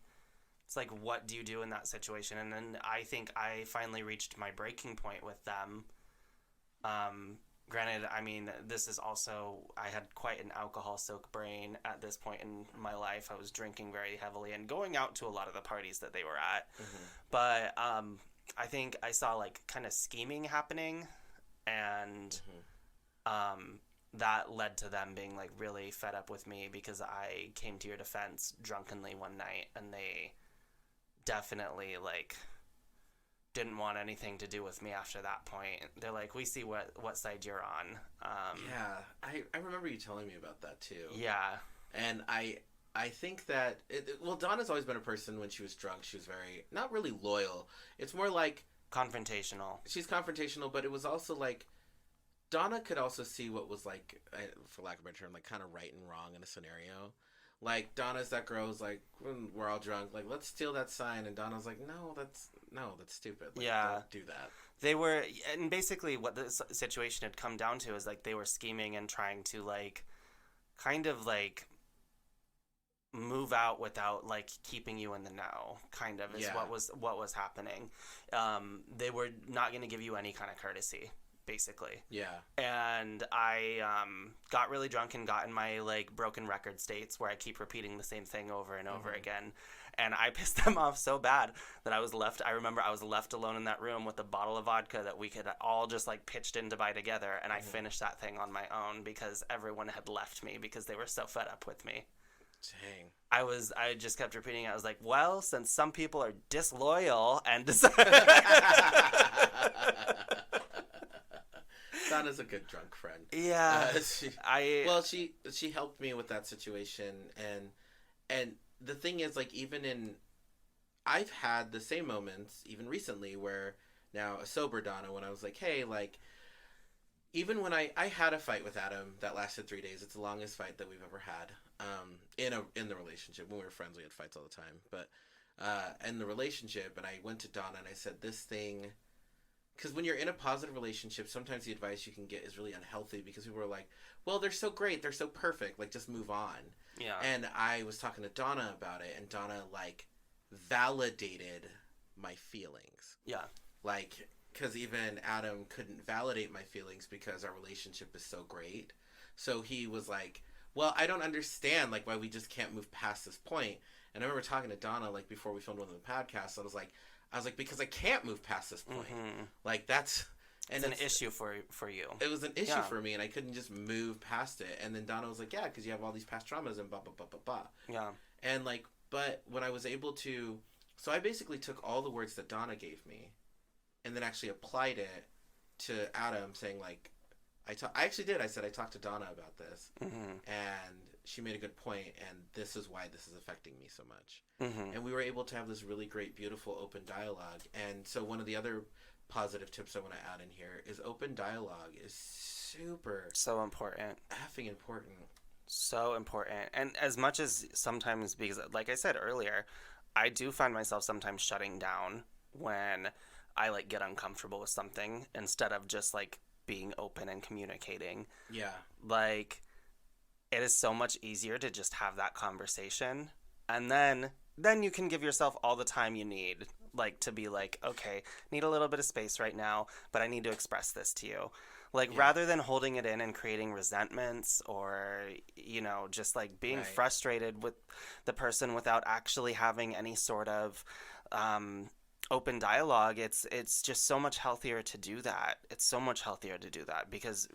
it's like, what do you do in that situation? And then I think I finally reached my breaking point with them. Granted, I mean, this is also, I had quite an alcohol-soaked brain at this point in my life. I was drinking very heavily and going out to a lot of the parties that they were at. Mm-hmm. But I think I saw, like, kind of scheming happening, and that led to them being, like, really fed up with me because I came to your defense drunkenly one night, and they definitely, like, didn't want anything to do with me after that point. They're like, we see what side you're on.
Yeah, I remember you telling me about that too.
Yeah.
And I think that, Donna's always been a person when she was drunk, she was very, not really loyal. It's more like...
confrontational.
She's confrontational, but it was also like, Donna could also see what was like, for lack of a better term, like kind of right and wrong in a scenario. Like Donna's that girl who's like, when we're all drunk, like let's steal that sign, and Donna's like, that's stupid. Like,
Yeah.
don't do that.
They were, and basically what the situation had come down to is like they were scheming and trying to like, kind of like move out without like keeping you in the know, kind of is
Yeah.
what was happening. They were not going to give you any kind of courtesy, basically.
Yeah.
And I got really drunk and got in my like broken record states where I keep repeating the same thing over and over again. And I pissed them off so bad that I remember I was left alone in that room with a bottle of vodka that we could all just like pitched in to buy together. And I finished that thing on my own because everyone had left me because they were so fed up with me.
Dang.
I just kept repeating. I was like, well, since some people are disloyal and
Donna's a good drunk friend.
yeah,
She helped me with that situation, and the thing is, like, I've had the same moments even recently where now a sober Donna, when I was like, hey, like, even when I had a fight with Adam that lasted 3 days. It's the longest fight that we've ever had in the relationship. When we were friends, we had fights all the time, but in the relationship, and I went to Donna and I said this thing. Because when you're in a positive relationship, sometimes the advice you can get is really unhealthy because people are like, well, they're so great, they're so perfect, like, just move on.
yeah,
And I was talking to Donna about it, and Donna, like, validated my feelings.
yeah,
Like, because even Adam couldn't validate my feelings because our relationship is so great. So he was like, well, I don't understand, like, why we just can't move past this point. And I remember talking to Donna, like, before we filmed one of the podcasts, I was like, because I can't move past this point. Like, that's... And
it's an issue for you.
It was an issue
Yeah.
for me, and I couldn't just move past it. And then Donna was like, yeah, because you have all these past traumas and blah, blah, blah, blah, blah.
Yeah.
And, like, but when I was able to... So I basically took all the words that Donna gave me and then actually applied it to Adam, saying, like... I actually did. I said, I talked to Donna about this, and she made a good point, and this is why this is affecting me so much. And we were able to have this really great, beautiful, open dialogue. And so one of the other positive tips I want to add in here is open dialogue is super
So important.
effing important.
So important. And as much as sometimes, because like I said earlier, I do find myself sometimes shutting down when I like get uncomfortable with something instead of just like being open and communicating.
Yeah.
Like, it is so much easier to just have that conversation, and then you can give yourself all the time you need, like, to be like, okay, need a little bit of space right now, but I need to express this to you. Like, rather than holding it in and creating resentments or, you know, just like being frustrated with the person without actually having any sort of open dialogue, it's just so much healthier to do that. It's so much healthier to do that because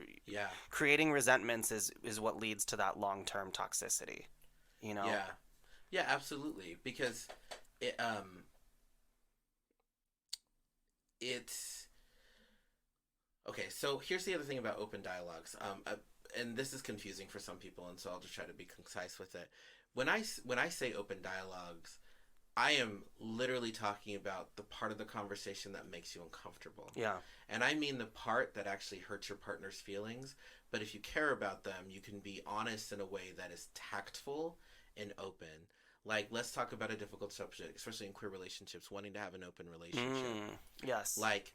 creating resentments is what leads to that long-term toxicity, you know?
Yeah, absolutely. Because it's okay. So here's the other thing about open dialogues. And this is confusing for some people, and so I'll just try to be concise with it. When I say open dialogues, I am literally talking about the part of the conversation that makes you uncomfortable.
Yeah.
And I mean the part that actually hurts your partner's feelings. But if you care about them, you can be honest in a way that is tactful and open. Like, let's talk about a difficult subject, especially in queer relationships, wanting to have an open relationship.
Yes.
Like,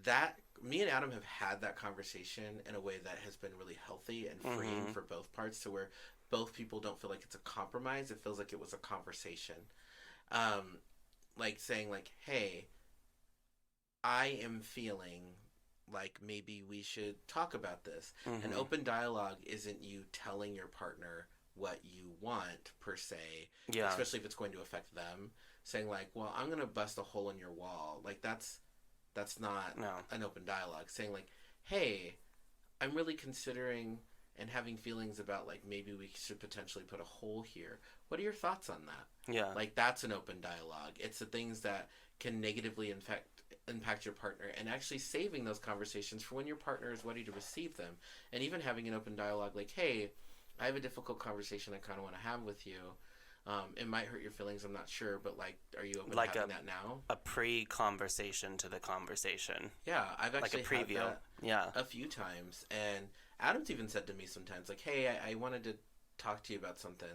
that, me and Adam have had that conversation in a way that has been really healthy and freeing for both parts, to where both people don't feel like it's a compromise. It feels like it was a conversation. Like saying, like, hey, I am feeling like maybe we should talk about this. An open dialogue isn't you telling your partner what you want, per se, especially if it's going to affect them. Saying, like, well, I'm going to bust a hole in your wall. Like, that's not an open dialogue. Saying, like, hey, I'm really considering and having feelings about, like, maybe we should potentially put a hole here. What are your thoughts on that?
Yeah.
Like, that's an open dialogue. It's the things that can negatively impact your partner, and actually saving those conversations for when your partner is ready to receive them. And even having an open dialogue like, hey, I have a difficult conversation I kind of want to have with you. It might hurt your feelings. I'm not sure, but like, are you open
Like
to having that now?
a pre-conversation to the conversation.
Yeah, I've
Like a
actually had
preview.
that
Yeah.
a few times, and Adam's even said to me sometimes, like, "Hey, I wanted to talk to you about something,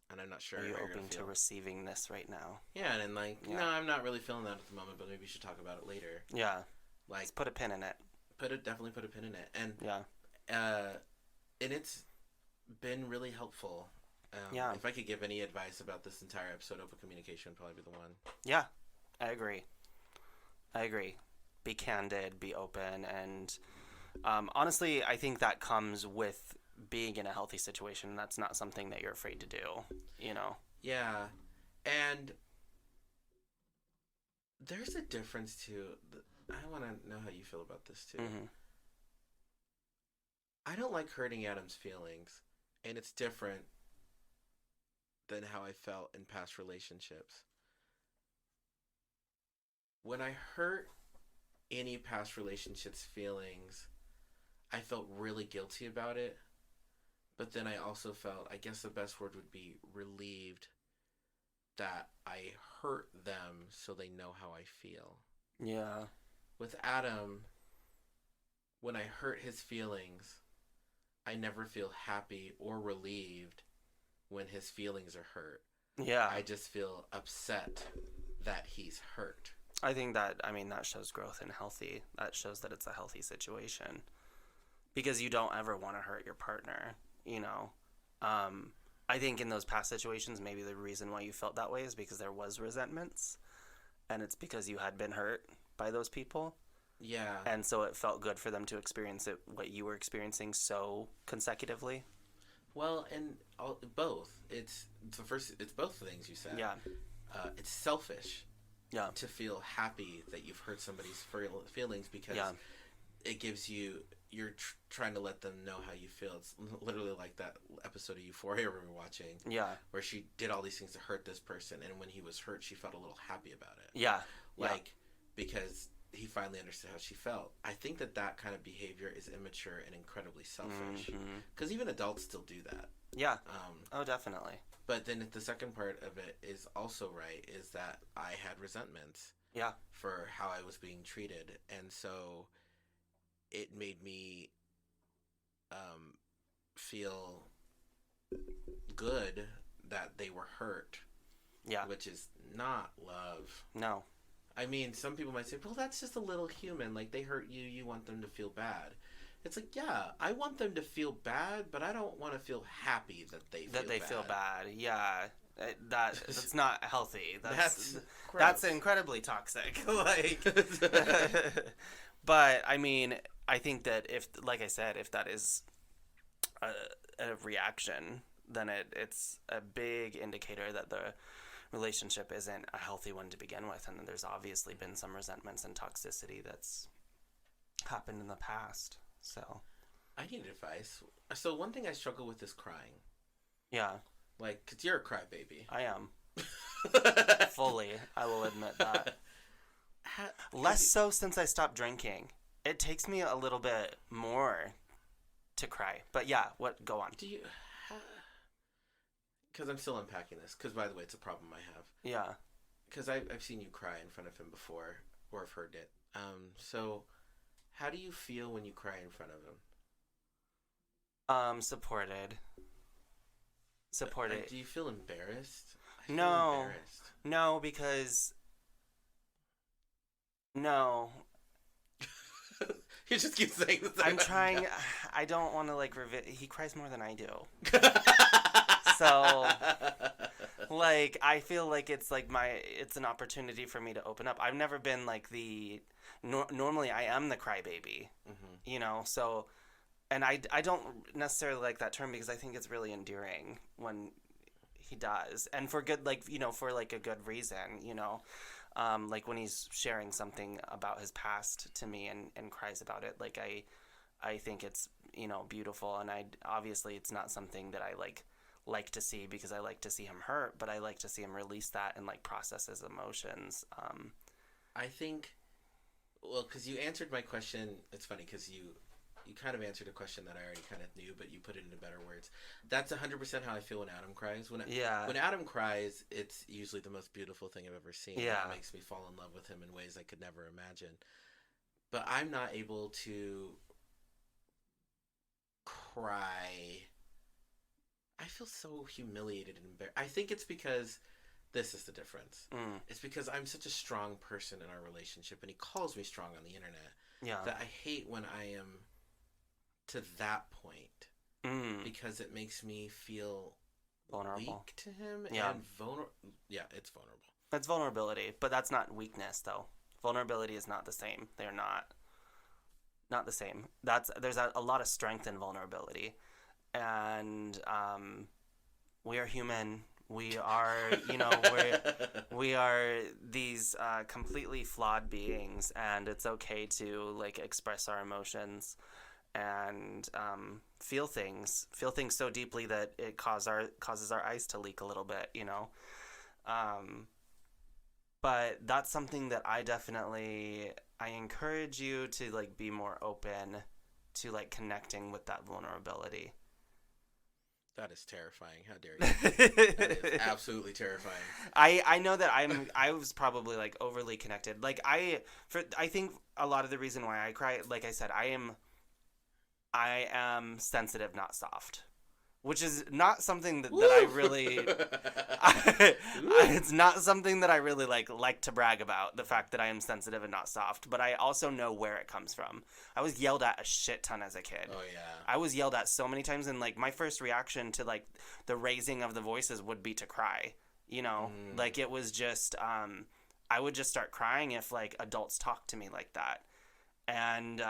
and I'm not sure
Are you
how you're
open
gonna
to
feel."
receiving this right now?
Yeah, and like,
Yeah.
no, I'm not really feeling that at the moment, but maybe we should talk about it later.
Yeah.
Like,
Let's put a pin in it.
definitely put a pin in it, and
Yeah.
and it's been really helpful.
Yeah.
If I could give any advice about this entire episode, open communication would probably be the one.
Yeah. I agree. Be candid, be open, and honestly, I think that comes with being in a healthy situation. That's not something that you're afraid to do, you know?
Yeah, and there's a difference too. I want to know how you feel about this too.
Mm-hmm.
I don't like hurting Adam's feelings, and it's different than how I felt in past relationships. When I hurt any past relationships' feelings, I felt really guilty about it. But then I also felt, I guess the best word would be relieved that I hurt them so they know how I feel.
Yeah.
With Adam, when I hurt his feelings, I never feel happy or relieved when his feelings are hurt.
Yeah.
I just feel upset that he's hurt.
I think that shows growth and healthy. That shows that it's a healthy situation. Because you don't ever want to hurt your partner, you know. I think in those past situations, maybe the reason why you felt that way is because there was resentments. And it's because you had been hurt by those people.
Yeah.
And so it felt good for them to experience it, what you were experiencing so consecutively.
Well, and both. It's both things you said.
Yeah.
It's selfish.
Yeah.
To feel happy that you've hurt somebody's feelings because it gives you, you're trying to let them know how you feel. It's literally like that episode of Euphoria we were watching.
Yeah.
Where she did all these things to hurt this person, and when he was hurt, she felt a little happy about it.
Yeah.
Because he finally understood how she felt. I think that kind of behavior is immature and incredibly selfish. Because even adults still do that.
Yeah. Oh, definitely.
But then the second part of it is also right, is that I had resentments.
Yeah.
For how I was being treated. And so it made me feel good that they were hurt.
Yeah.
Which is not love.
No.
I mean, some people might say, well, that's just a little human. Like, they hurt you, you want them to feel bad. It's like, yeah, I want them to feel bad, but I don't want to feel happy that they feel bad.
Yeah. That's not healthy.
That's
incredibly toxic. Like, but I mean, I think that if, like I said, if that is a reaction, then it's a big indicator that the relationship isn't a healthy one to begin with, and there's obviously been some resentments and toxicity that's happened in the past. So
I need advice. So one thing I struggle with is crying.
Yeah.
Like, because you're a crybaby.
I am. Fully. I will admit that. Less so since I stopped drinking. It takes me a little bit more to cry. But yeah, go on.
Do you... Because I'm still unpacking this. Because, by the way, it's a problem I have.
Yeah.
Because I've seen you cry in front of him before. Or I've heard it. So, how do you feel when you cry in front of him?
Supported.
Do you feel embarrassed?
No, because... No.
You just keep saying the same.
I'm trying... I don't want to, he cries more than I do. So, I feel like it's it's an opportunity for me to open up. I've never been normally I am the crybaby, you know, so, and I don't necessarily like that term because I think it's really endearing when he does, and for good, for a good reason, you know, when he's sharing something about his past to me and cries about it, I think it's, you know, beautiful, and obviously it's not something that I like to see because I like to see him hurt, but I like to see him release that and process his emotions.
I think, well, because you answered my question. It's funny because you kind of answered a question that I already kind of knew, but you put it into better words. That's 100% how I feel when Adam cries. When Adam cries, it's usually the most beautiful thing I've ever seen.
Yeah.
It makes me fall in love with him in ways I could never imagine. But I'm not able to cry. I feel so humiliated and embarrassed. I think it's because this is the difference. It's because I'm such a strong person in our relationship, and he calls me strong on the internet.
Yeah.
That I hate when I am to that point because it makes me feel
vulnerable
weak to him and vulnerable. Yeah, it's vulnerable.
That's vulnerability, but that's not weakness, though. Vulnerability is not the same. They're not the same. There's a lot of strength in vulnerability, and we are human. We are, we are these completely flawed beings, and it's okay to like express our emotions and feel things so deeply that it causes our eyes to leak a little bit, But that's something that I encourage you to like be more open to like connecting with that vulnerability.
That is terrifying. How dare you? That is absolutely terrifying.
I know that I was probably like overly connected. Like I think a lot of the reason why I cry, like I said, I am sensitive, not soft. Which is not something that I really it's not something that I really like to brag about, the fact that I am sensitive and not soft, but I also know where it comes from. I was yelled at a shit ton as a kid.
Oh yeah.
I was yelled at so many times, and like my first reaction to like the raising of the voices would be to cry. Like it was just I would just start crying if like adults talked to me like that. And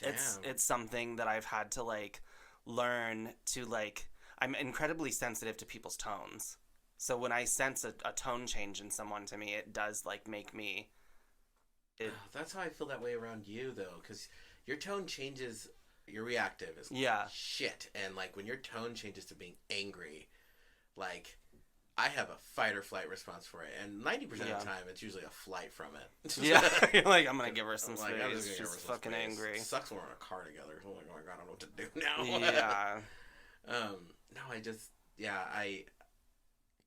it's something that I've had to like learn to like. I'm incredibly sensitive to people's tones, so when I sense a tone change in someone, to me it does like make me
that's how I feel that way around you though, because your tone changes, you're reactive as shit, and like when your tone changes to being angry, like I have a fight or flight response for it, and 90% of the time it's usually a flight from it.
You're like, I'm gonna give her some space. She's fucking angry.
It sucks when we're in a car together. Oh my god, I don't know what to do now.
Yeah.
No,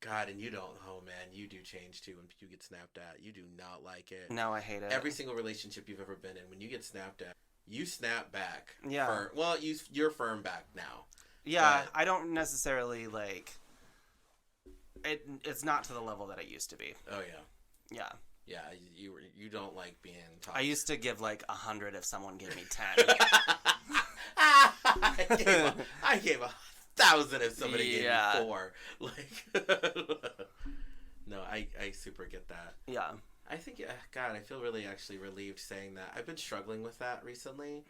God, and you don't. Oh man, you do change too when you get snapped at. You do not like it.
No, I hate it.
Every single relationship you've ever been in, when you get snapped at, you snap back.
Yeah.
You're firm back now.
Yeah, but I don't necessarily like. It's not to the level that it used to be.
Oh yeah.
Yeah.
Yeah, you don't like being talked.
I used to give like 100 if someone gave me 10.
I gave 1,000 if somebody gave me 4. Like, no, I super get that.
Yeah.
I think, God, I feel really actually relieved saying that. I've been struggling with that recently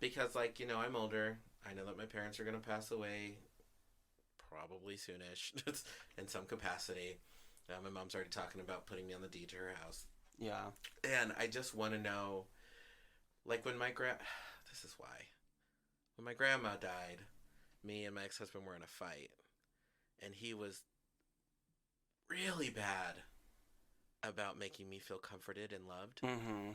because, like, I'm older. I know that my parents are gonna pass away. Probably soonish in some capacity. My mom's already talking about putting me on the deed to her house.
Yeah.
And I just want to know, like when this is why. When my grandma died, me and my ex-husband were in a fight. And he was really bad about making me feel comforted and loved.
Mm-hmm.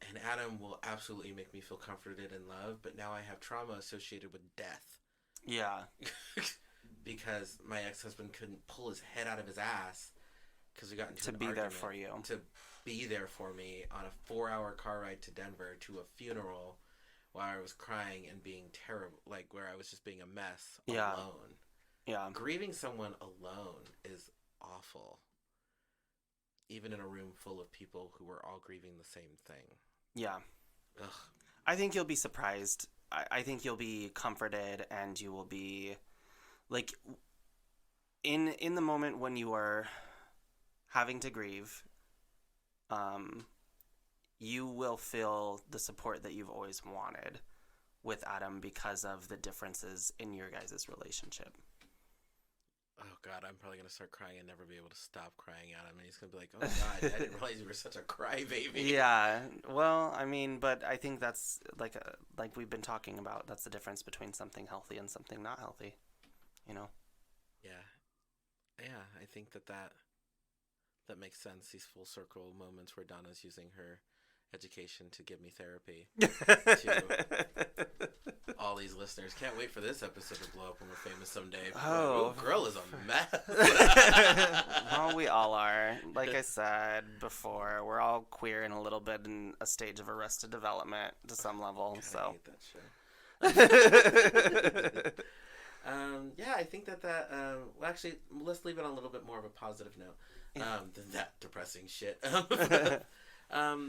And Adam will absolutely make me feel comforted and loved, but now I have trauma associated with death.
Yeah.
Because my ex-husband couldn't pull his head out of his ass because we got into an
argument.
To be there for me on a 4-hour car ride to Denver to a funeral while I was crying and being terrible, like where I was just being a mess alone. Yeah. Grieving someone alone is awful. Even in a room full of people who were all grieving the same thing.
Yeah.
Ugh.
I think you'll be surprised. I think you'll be comforted, and you will be... like, in the moment when you are having to grieve, you will feel the support that you've always wanted with Adam because of the differences in your guys' relationship.
Oh, God, I'm probably going to start crying and never be able to stop crying at him. And he's going to be like, oh, God, I didn't realize you were such a crybaby. Yeah,
well, I mean, but I think that's, like we've been talking about, that's the difference between something healthy and something not healthy, Yeah.
Yeah, I think that makes sense. These full circle moments where Donna's using her education to give me therapy. To all these listeners. Can't wait for this episode to blow up when we're famous someday.
Oh.
Girl is a mess.
Well, we all are. Like I said before, we're all queer and a little bit in a stage of arrested development to some level.
God,
So
I hate that show. Yeah, I think that well, actually, let's leave it on a little bit more of a positive note than that depressing shit. I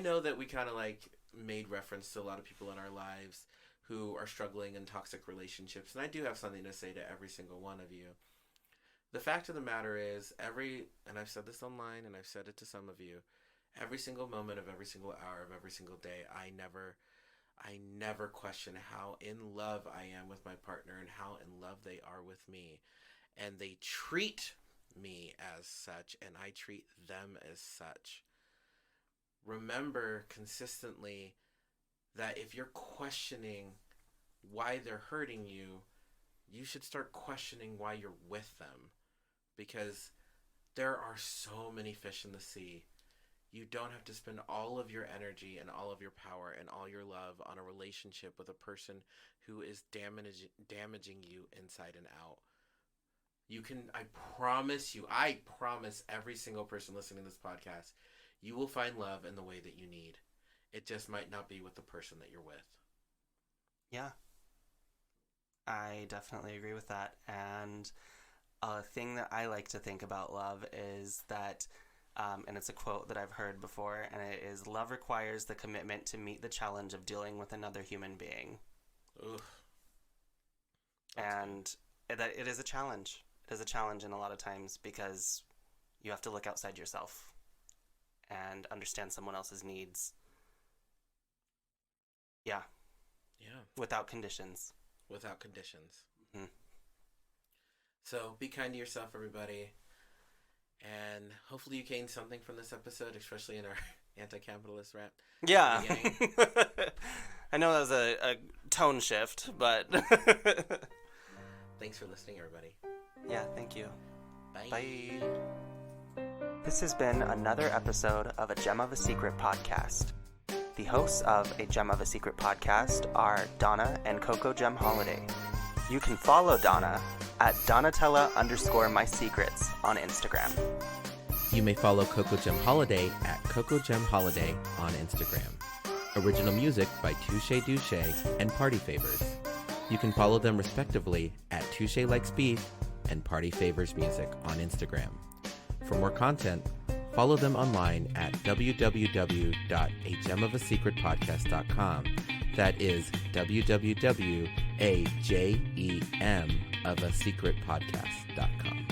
know that we kind of like made reference to a lot of people in our lives who are struggling in toxic relationships, and I do have something to say to every single one of you. The fact of the matter is, and I've said this online, and I've said it to some of you, every single moment of every single hour of every single day, I never question how in love I am with my partner and how in love they are with me. And they treat me as such, and I treat them as such. Remember consistently that if you're questioning why they're hurting you, you should start questioning why you're with them. Because there are so many fish in the sea. You don't have to spend all of your energy and all of your power and all your love on a relationship with a person who is damaging you inside and out. You can, I promise every single person listening to this podcast, you will find love in the way that you need. It just might not be with the person that you're with.
yeah, I definitely agree with that. And a thing that I like to think about love is that, and it's a quote that I've heard before, and it is, love requires the commitment to meet the challenge of dealing with another human being.
Ugh.
And that it is a challenge. It is a challenge in a lot of times because you have to look outside yourself and understand someone else's needs. Yeah.
Yeah.
Without conditions.
Without conditions.
Mm-hmm.
So be kind to yourself, everybody. And hopefully you gained something from this episode, especially in our anti-capitalist rant.
Yeah. I know that was a tone shift, but...
Thanks for listening, everybody.
Yeah, thank you.
Bye.
Bye. This has been another episode of A Gem of a Secret podcast. The hosts of A Gem of a Secret podcast are Donna and Coco Gem Holiday. You can follow Donna at Donatella_MySecrets on Instagram.
You may follow Coco Gem Holiday at Coco Gem Holiday on Instagram. Original music by Touche Douche and Party Favors. You can follow them respectively at Touche Likes Beef and Party Favors Music on Instagram. For more content, follow them online at www.agemofasecretpodcast.com. That is www.agemofasecretpodcast.com.